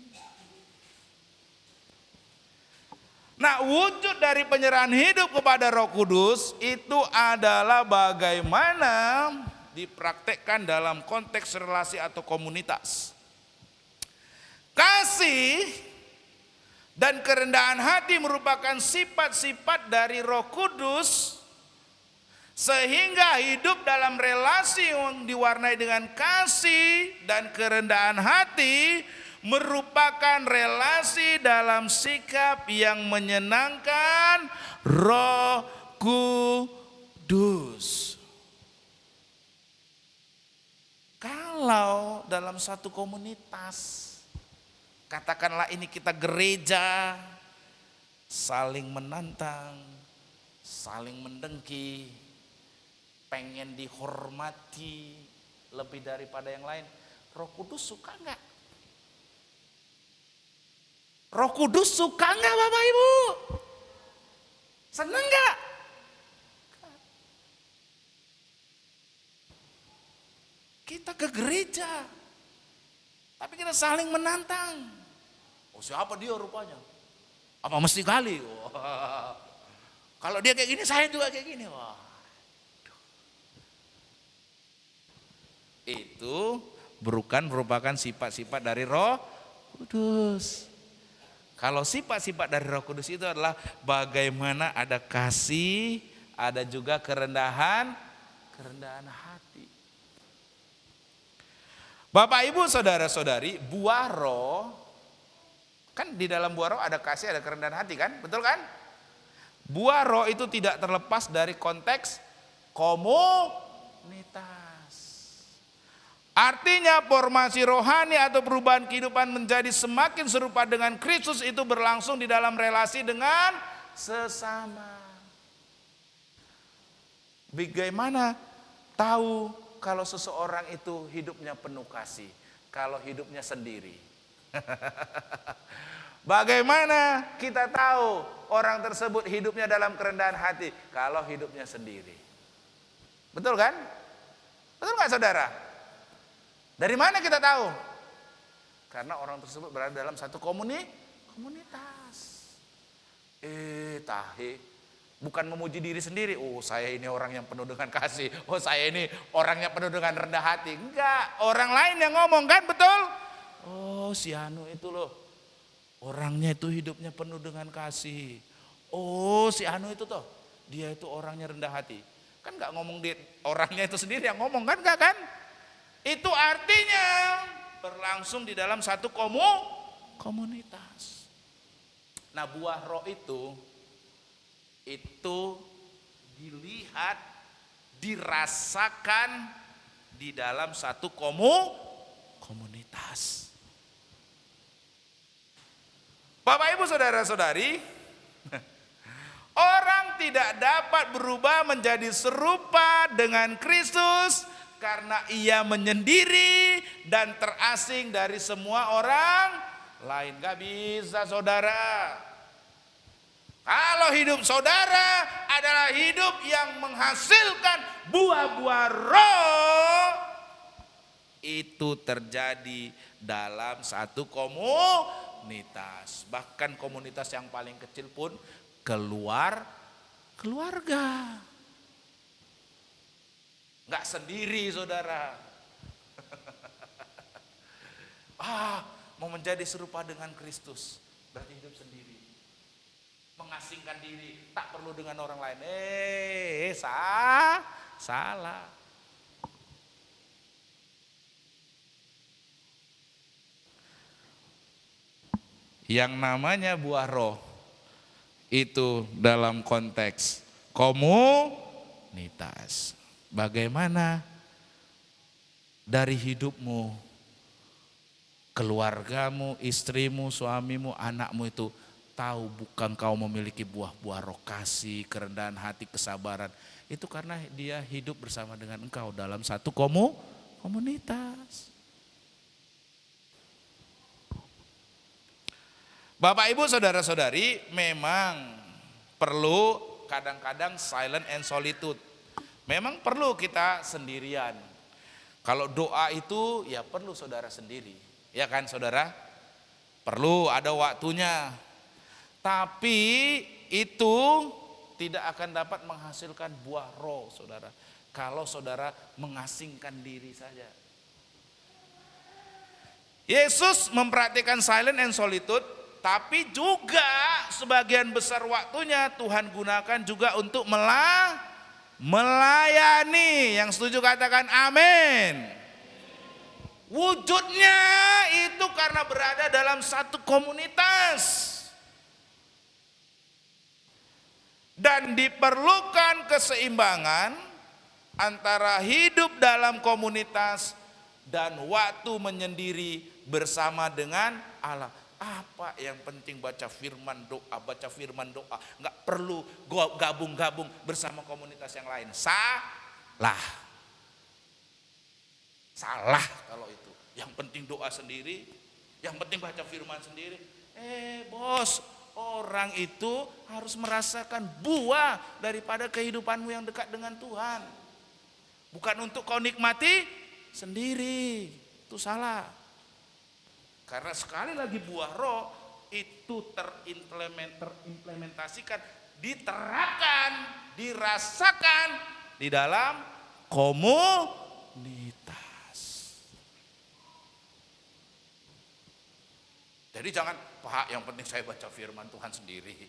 Nah, wujud dari penyerahan hidup kepada Roh Kudus itu adalah bagaimana dipraktekkan dalam konteks relasi atau komunitas. Kasih dan kerendahan hati merupakan sifat-sifat dari Roh Kudus, sehingga hidup dalam relasi yang diwarnai dengan kasih dan kerendahan hati merupakan relasi dalam sikap yang menyenangkan Roh Kudus. Kalau dalam satu komunitas, katakanlah ini kita gereja, saling menantang, saling mendengki, pengen dihormati lebih daripada yang lain, Roh Kudus suka nggak? Roh Kudus suka nggak Bapak Ibu? Senang nggak? Kita ke gereja, tapi kita saling menantang. Oh siapa dia rupanya? Apa mesti kali? Wah. Kalau dia kayak gini, saya juga kayak gini. Wah. Itu merupakan sifat-sifat dari Roh Kudus. Kalau sifat-sifat dari Roh Kudus itu adalah bagaimana ada kasih, ada juga kerendahan hati. Bapak Ibu saudara-saudari, buah roh, kan di dalam buah roh ada kasih, ada kerendahan hati kan, betul kan? Buah roh itu tidak terlepas dari konteks komunitas. Artinya formasi rohani atau perubahan kehidupan menjadi semakin serupa dengan Kristus itu berlangsung di dalam relasi dengan sesama. Bagaimana tahu kalau seseorang itu hidupnya penuh kasih, kalau hidupnya sendiri? Bagaimana kita tahu orang tersebut hidupnya dalam kerendahan hati? Kalau hidupnya sendiri. Betul kan? Betul nggak saudara? Dari mana kita tahu? Karena orang tersebut berada dalam satu komunitas. Tahe, bukan memuji diri sendiri. Oh, saya ini orang yang penuh dengan kasih. Oh, saya ini orangnya penuh dengan rendah hati. Enggak, orang lain yang ngomong kan, betul? Oh, si Anu itu loh, orangnya itu hidupnya penuh dengan kasih. Oh, si Anu itu toh, dia itu orangnya rendah hati. Kan enggak ngomong dia, orangnya itu sendiri yang ngomong kan, enggak kan? Itu artinya berlangsung di dalam satu komunitas. Nah, buah roh itu dilihat, dirasakan di dalam satu komunitas. Bapak Ibu saudara-saudari, orang tidak dapat berubah menjadi serupa dengan Kristus karena ia menyendiri dan terasing dari semua orang lain. Gak bisa saudara. Kalau hidup saudara adalah hidup yang menghasilkan buah-buah roh, itu terjadi dalam satu komunitas. Bahkan komunitas yang paling kecil pun keluarga. Nggak sendiri saudara. Mau menjadi serupa dengan Kristus berarti hidup sendiri, mengasingkan diri, tak perlu dengan orang lain. Salah. Yang namanya buah roh itu dalam konteks komunitas. Bagaimana dari hidupmu, keluargamu, istrimu, suamimu, anakmu itu tahu bukan kau memiliki buah-buah roh kasih, kerendahan hati, kesabaran. Itu karena dia hidup bersama dengan engkau dalam satu komunitas. Bapak Ibu saudara-saudari, memang perlu kadang-kadang silent and solitude. Memang perlu kita sendirian. Kalau doa itu ya perlu saudara sendiri. Ya kan saudara? Perlu ada waktunya. Tapi itu tidak akan dapat menghasilkan buah roh saudara. Kalau saudara mengasingkan diri saja. Yesus memperhatikan silent and solitude. Tapi juga sebagian besar waktunya Tuhan gunakan juga untuk melayani. Yang setuju katakan amin. Wujudnya itu karena berada dalam satu komunitas. Dan diperlukan keseimbangan antara hidup dalam komunitas dan waktu menyendiri bersama dengan Allah. Apa yang penting baca firman doa. Nggak perlu gabung-gabung bersama komunitas yang lain. Salah kalau itu. Yang penting doa sendiri, yang penting baca firman sendiri. Bos, orang itu harus merasakan buah daripada kehidupanmu yang dekat dengan Tuhan. Bukan untuk kau nikmati sendiri. Itu salah. Karena sekali lagi buah roh itu terimplementasikan, diterapkan, dirasakan di dalam komunitas. Jadi jangan, Pak, yang penting saya baca firman Tuhan sendiri,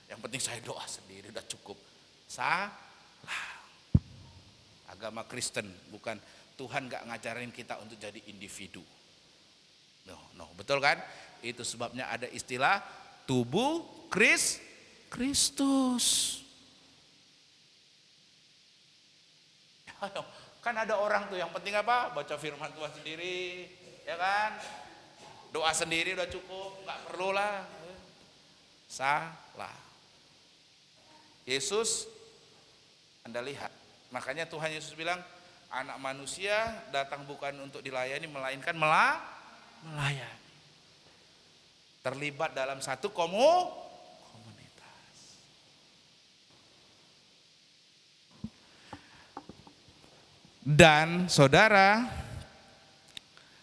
yang penting saya doa sendiri, udah cukup. Salah. Agama Kristen bukan, Tuhan gak ngajarin kita untuk jadi individu. No, betul kan? Itu sebabnya ada istilah tubuh Kristus. Kan ada orang tuh yang penting apa? Baca firman Tuhan sendiri, ya kan? Doa sendiri udah cukup, nggak perlu lah. Salah. Yesus, Anda lihat, makanya Tuhan Yesus bilang, anak manusia datang bukan untuk dilayani, melainkan melayani. terlibat dalam satu komunitas. Dan saudara,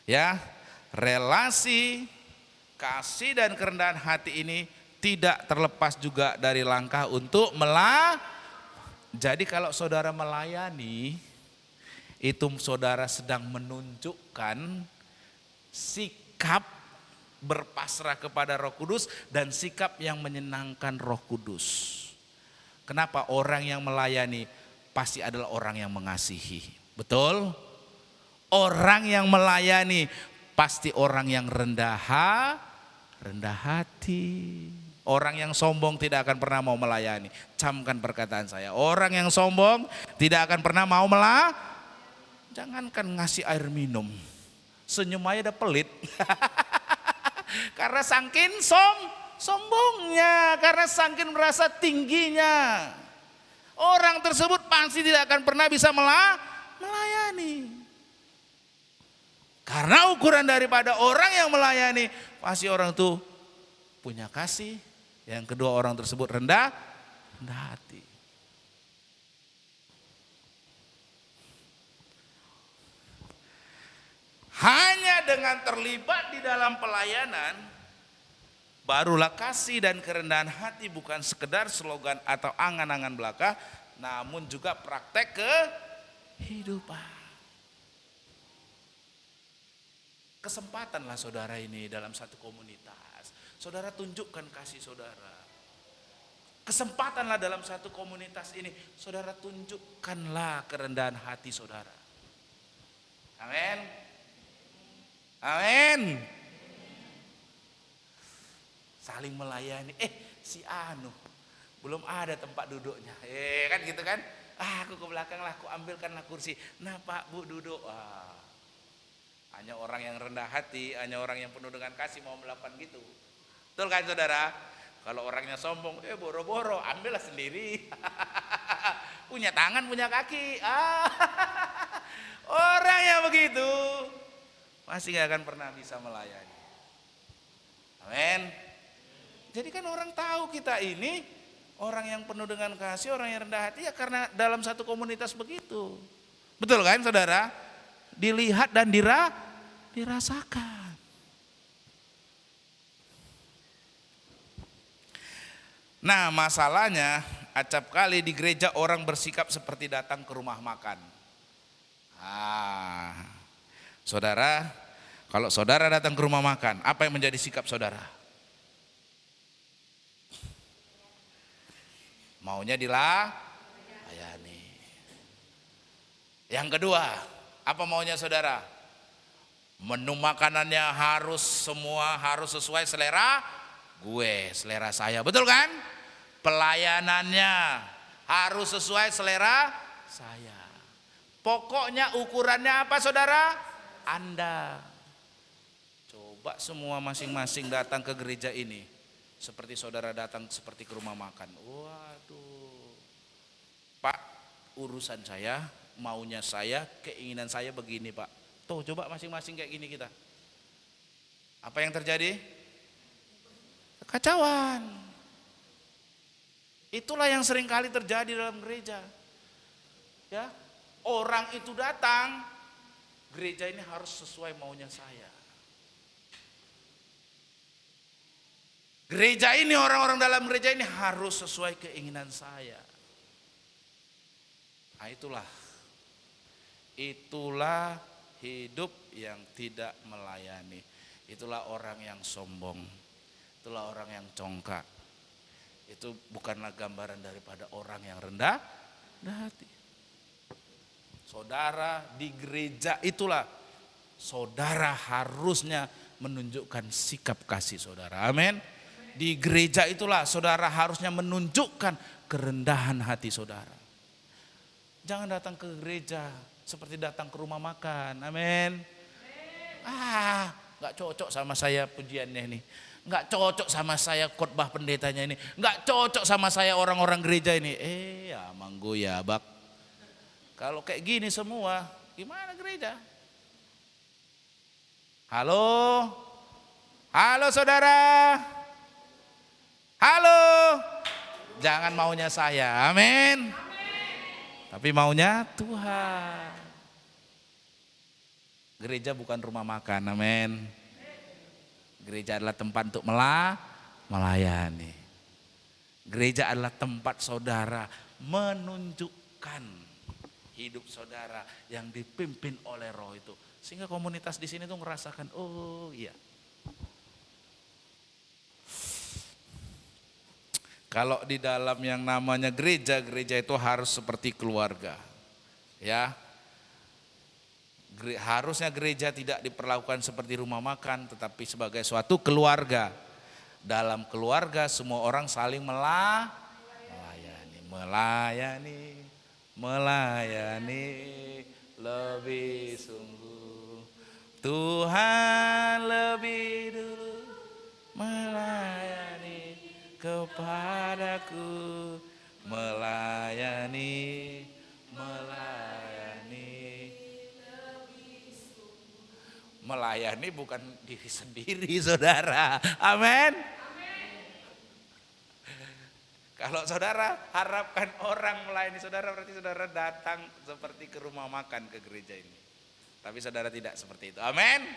ya, relasi kasih dan kerendahan hati ini tidak terlepas juga dari langkah untuk Jadi kalau saudara melayani, itu saudara sedang menunjukkan sikap berpasrah kepada Roh Kudus dan sikap yang menyenangkan Roh Kudus. Kenapa? Orang yang melayani pasti adalah orang yang mengasihi. Betul? Orang yang melayani pasti orang yang rendah hati. Orang yang sombong tidak akan pernah mau melayani. Camkan perkataan saya. Orang yang sombong tidak akan pernah mau Jangankan ngasih air minum, senyum aja udah pelit. Karena saking sombongnya, karena saking merasa tingginya. Orang tersebut pasti tidak akan pernah bisa melayani. Karena ukuran daripada orang yang melayani, pasti orang itu punya kasih. Yang kedua, orang tersebut rendah hati. Hanya dengan terlibat di dalam pelayanan, barulah kasih dan kerendahan hati bukan sekedar slogan atau angan-angan belaka, namun juga praktek kehidupan. Kesempatanlah saudara ini dalam satu komunitas. Saudara tunjukkan kasih saudara. Kesempatanlah dalam satu komunitas ini. Saudara tunjukkanlah kerendahan hati saudara. Amin. Amin. Saling melayani. Si Anu belum ada tempat duduknya. Kan gitu kan? Aku ke belakang lah, aku ambilkanlah kursi. Nah Pak Bu duduk. Hanya orang yang rendah hati, hanya orang yang penuh dengan kasih mau melakukan gitu. Betul kan saudara? Kalau orangnya sombong, boro-boro, ambillah sendiri. Punya tangan, punya kaki. Orang yang begitu pasti gak akan pernah bisa melayani. Amin. Jadi kan orang tahu kita ini orang yang penuh dengan kasih, orang yang rendah hati ya karena dalam satu komunitas begitu. Betul kan saudara? Dilihat dan dirasakan. Nah masalahnya acap kali di gereja orang bersikap seperti datang ke rumah makan. Saudara, kalau saudara datang ke rumah makan, apa yang menjadi sikap saudara? Maunya dilayani. Yang kedua, apa maunya saudara? Menu makanannya semua harus sesuai selera selera saya. Betul kan? Pelayanannya harus sesuai selera saya. Pokoknya ukurannya apa saudara? Anda. Coba semua masing-masing datang ke gereja ini. Seperti saudara datang seperti ke rumah makan. Waduh. Pak, urusan saya, maunya saya, keinginan saya begini Pak. Tuh coba masing-masing kayak gini kita. Apa yang terjadi? Kekacauan. Itulah yang sering kali terjadi dalam gereja. Ya, orang itu datang, gereja ini harus sesuai maunya saya. Gereja ini, orang-orang dalam gereja ini harus sesuai keinginan saya. Nah itulah hidup yang tidak melayani. Itulah orang yang sombong. Itulah orang yang congkak. Itu bukanlah gambaran daripada orang yang rendah hati. Saudara di gereja itulah saudara harusnya menunjukkan sikap kasih saudara. Amin. Di gereja itulah saudara harusnya menunjukkan kerendahan hati saudara. Jangan datang ke gereja seperti datang ke rumah makan. Amin. Gak cocok sama saya pujiannya ini. Gak cocok sama saya khotbah pendetanya ini. Gak cocok sama saya orang-orang gereja ini. Manggo ya bak. Kalau kayak gini semua, gimana gereja? Halo? Halo saudara. Halo. Jangan maunya saya, amin. Tapi maunya Tuhan. Gereja bukan rumah makan, amin. Gereja adalah tempat untuk melayani. Gereja adalah tempat saudara menunjukkan hidup saudara yang dipimpin oleh Roh itu. Sehingga komunitas di sini tuh merasakan, oh iya. Kalau di dalam yang namanya gereja, gereja itu harus seperti keluarga. Ya. Harusnya gereja tidak diperlakukan seperti rumah makan, tetapi sebagai suatu keluarga. Dalam keluarga semua orang saling melayani lebih sungguh. Tuhan lebih dulu melayani kepadaku, melayani. Melayani bukan diri sendiri saudara, amin. Kalau saudara harapkan orang melayani saudara, berarti saudara datang seperti ke rumah makan ke gereja ini. Tapi saudara tidak seperti itu, amin.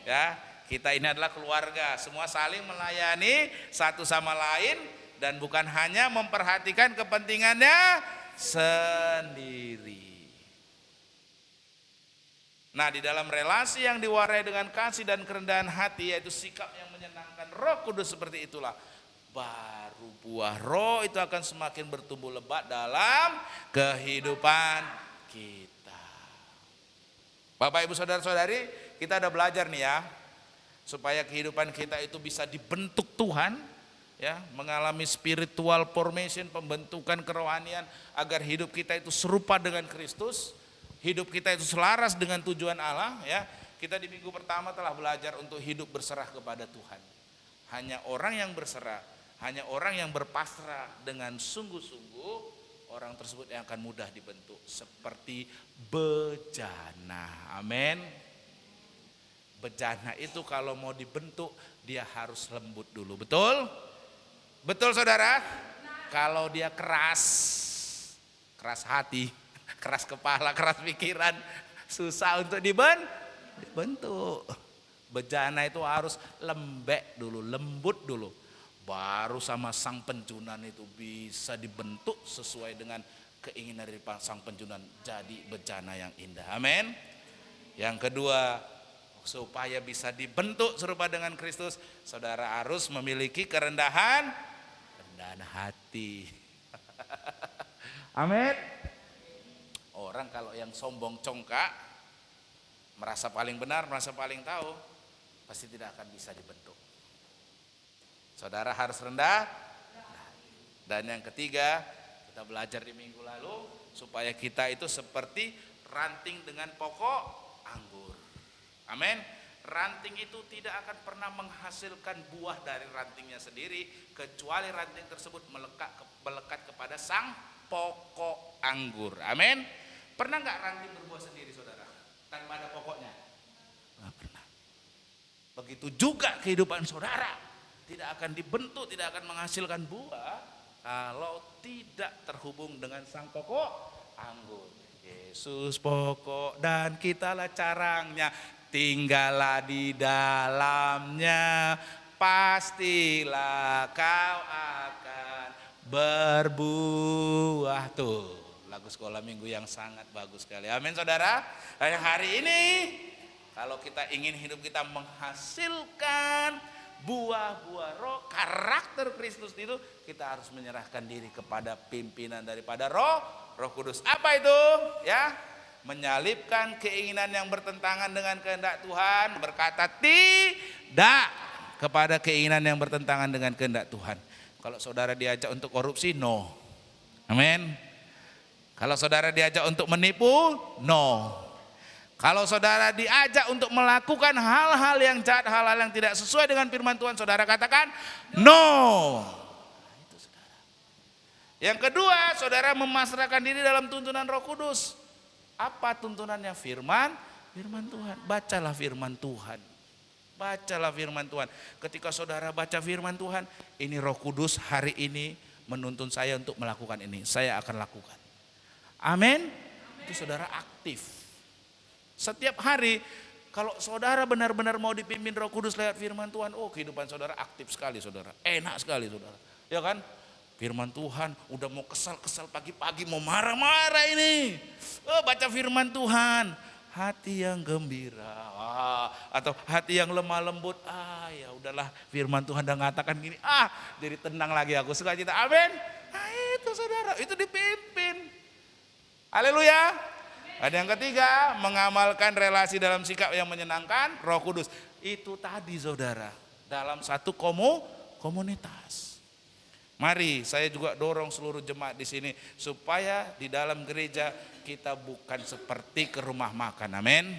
Ya, kita ini adalah keluarga, semua saling melayani satu sama lain dan bukan hanya memperhatikan kepentingannya sendiri. Nah, di dalam relasi yang diwarnai dengan kasih dan kerendahan hati, yaitu sikap yang menyenangkan Roh Kudus seperti itulah, baru buah Roh itu akan semakin bertumbuh lebat dalam kehidupan kita. Bapak Ibu saudara-saudari, kita udah belajar nih ya, supaya kehidupan kita itu bisa dibentuk Tuhan, ya, mengalami spiritual formation, pembentukan kerohanian, agar hidup kita itu serupa dengan Kristus. Hidup kita itu selaras dengan tujuan Allah, ya. Kita di minggu pertama telah belajar untuk hidup berserah kepada Tuhan. Hanya orang yang berserah, hanya orang yang berpasrah dengan sungguh-sungguh, orang tersebut yang akan mudah dibentuk seperti bejana. Amin. Bejana itu kalau mau dibentuk dia harus lembut dulu, betul? Betul saudara? Kalau dia keras hati, keras kepala, keras pikiran, susah untuk dibentuk. Bejana itu harus lembek dulu, lembut dulu. Baru sama sang penjunan itu bisa dibentuk sesuai dengan keinginan dari sang penjunan, jadi bejana yang indah. Amin. Yang kedua, supaya bisa dibentuk serupa dengan Kristus, saudara harus memiliki kerendahan hati. Amin. Orang kalau yang sombong congkak, merasa paling benar, merasa paling tahu, pasti tidak akan bisa dibentuk. Saudara harus rendah. Dan yang ketiga, kita belajar di minggu lalu, supaya kita itu seperti ranting dengan pokok anggur. Amin. Ranting itu tidak akan pernah menghasilkan buah dari rantingnya sendiri, kecuali ranting tersebut melekat kepada sang pokok anggur. Amin. Pernah nggak ranting berbuah sendiri saudara, tanpa ada pokoknya? Nggak pernah. Begitu juga kehidupan saudara, tidak akan dibentuk, tidak akan menghasilkan buah kalau tidak terhubung dengan sang pokok anggur. Yesus pokok dan kitalah carangnya, tinggallah di dalamnya, pastilah kau akan berbuah. Tuh lagu sekolah minggu yang sangat bagus sekali. Amin saudara. Dan hari ini kalau kita ingin hidup kita menghasilkan buah-buah Roh, karakter Kristus itu, kita harus menyerahkan diri kepada pimpinan daripada Roh Kudus. Apa itu? Ya, menyalipkan keinginan yang bertentangan dengan kehendak Tuhan, berkata tidak kepada keinginan yang bertentangan dengan kehendak Tuhan. Kalau saudara diajak untuk korupsi, no. Amin. Kalau saudara diajak untuk menipu, no. Kalau saudara diajak untuk melakukan hal-hal yang jahat, hal-hal yang tidak sesuai dengan firman Tuhan, saudara katakan no. Itu saudara. Yang kedua, saudara memasrahkan diri dalam tuntunan Roh Kudus. Apa tuntunannya? Firman Tuhan. Bacalah firman Tuhan. bacalah firman Tuhan. Ketika saudara baca firman Tuhan, ini Roh Kudus hari ini menuntun saya untuk melakukan ini. Saya akan lakukan. Amin. Itu saudara aktif. Setiap hari kalau saudara benar-benar mau dipimpin Roh Kudus lewat firman Tuhan, oh kehidupan saudara aktif sekali saudara. Enak sekali saudara. Ya kan? Firman Tuhan udah mau kesal-kesal pagi-pagi mau marah-marah ini. Oh baca firman Tuhan. Hati yang gembira. Atau hati yang lemah lembut. Ya udahlah firman Tuhan udah ngatakan gini. Jadi tenang lagi aku suka cita. Amin. Nah itu saudara, itu dipimpin. Haleluya. Ada yang ketiga, mengamalkan relasi dalam sikap yang menyenangkan Roh Kudus. Itu tadi saudara, dalam satu komunitas. Mari saya juga dorong seluruh jemaat di sini supaya di dalam gereja kita bukan seperti ke rumah makan. Amin.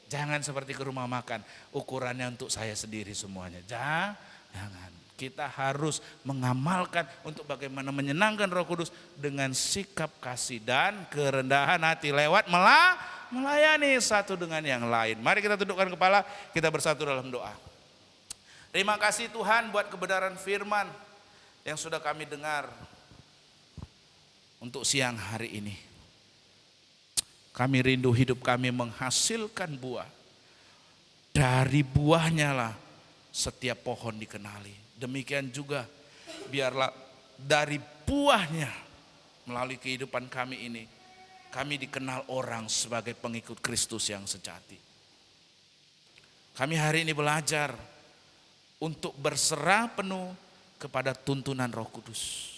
Jangan seperti ke rumah makan. Ukurannya untuk saya sendiri semuanya. Jangan. Kita harus mengamalkan untuk bagaimana menyenangkan Roh Kudus dengan sikap kasih dan kerendahan hati lewat melayani satu dengan yang lain. Mari kita tundukkan kepala, kita bersatu dalam doa. Terima kasih Tuhan buat kebenaran firman yang sudah kami dengar untuk siang hari ini. Kami rindu hidup kami menghasilkan buah. Dari buahnya lah setiap pohon dikenali. Demikian juga biarlah dari buahnya melalui kehidupan kami ini, kami dikenal orang sebagai pengikut Kristus yang sejati. Kami hari ini belajar untuk berserah penuh kepada tuntunan Roh Kudus.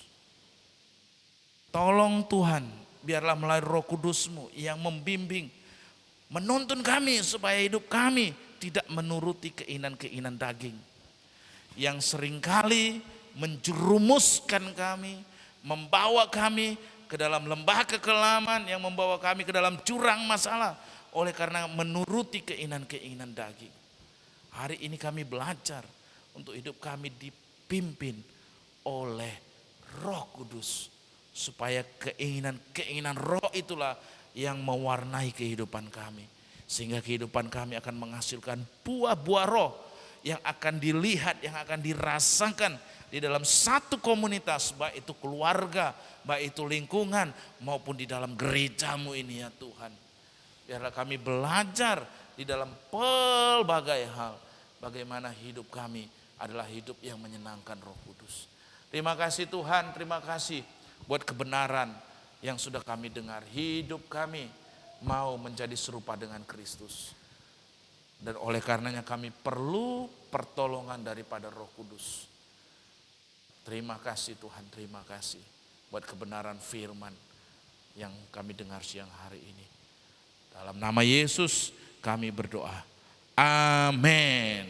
Tolong Tuhan, biarlah melalui Roh Kudus-Mu yang membimbing, menuntun kami supaya hidup kami tidak menuruti keinginan-keinginan daging. Yang seringkali menjerumuskan kami, membawa kami ke dalam lembah kekelaman, yang membawa kami ke dalam jurang masalah oleh karena menuruti keinginan-keinginan daging. Hari ini kami belajar untuk hidup kami dipimpin oleh Roh Kudus supaya keinginan-keinginan Roh itulah yang mewarnai kehidupan kami, sehingga kehidupan kami akan menghasilkan buah-buah Roh yang akan dilihat, yang akan dirasakan di dalam satu komunitas, baik itu keluarga, baik itu lingkungan, maupun di dalam gerejamu ini ya Tuhan. Biarlah kami belajar di dalam pelbagai hal, bagaimana hidup kami adalah hidup yang menyenangkan Roh Kudus. Terima kasih Tuhan, terima kasih buat kebenaran yang sudah kami dengar. Hidup kami mau menjadi serupa dengan Kristus. Dan oleh karenanya kami perlu pertolongan daripada Roh Kudus. Terima kasih Tuhan, terima kasih buat kebenaran firman yang kami dengar siang hari ini. Dalam nama Yesus kami berdoa. Amin.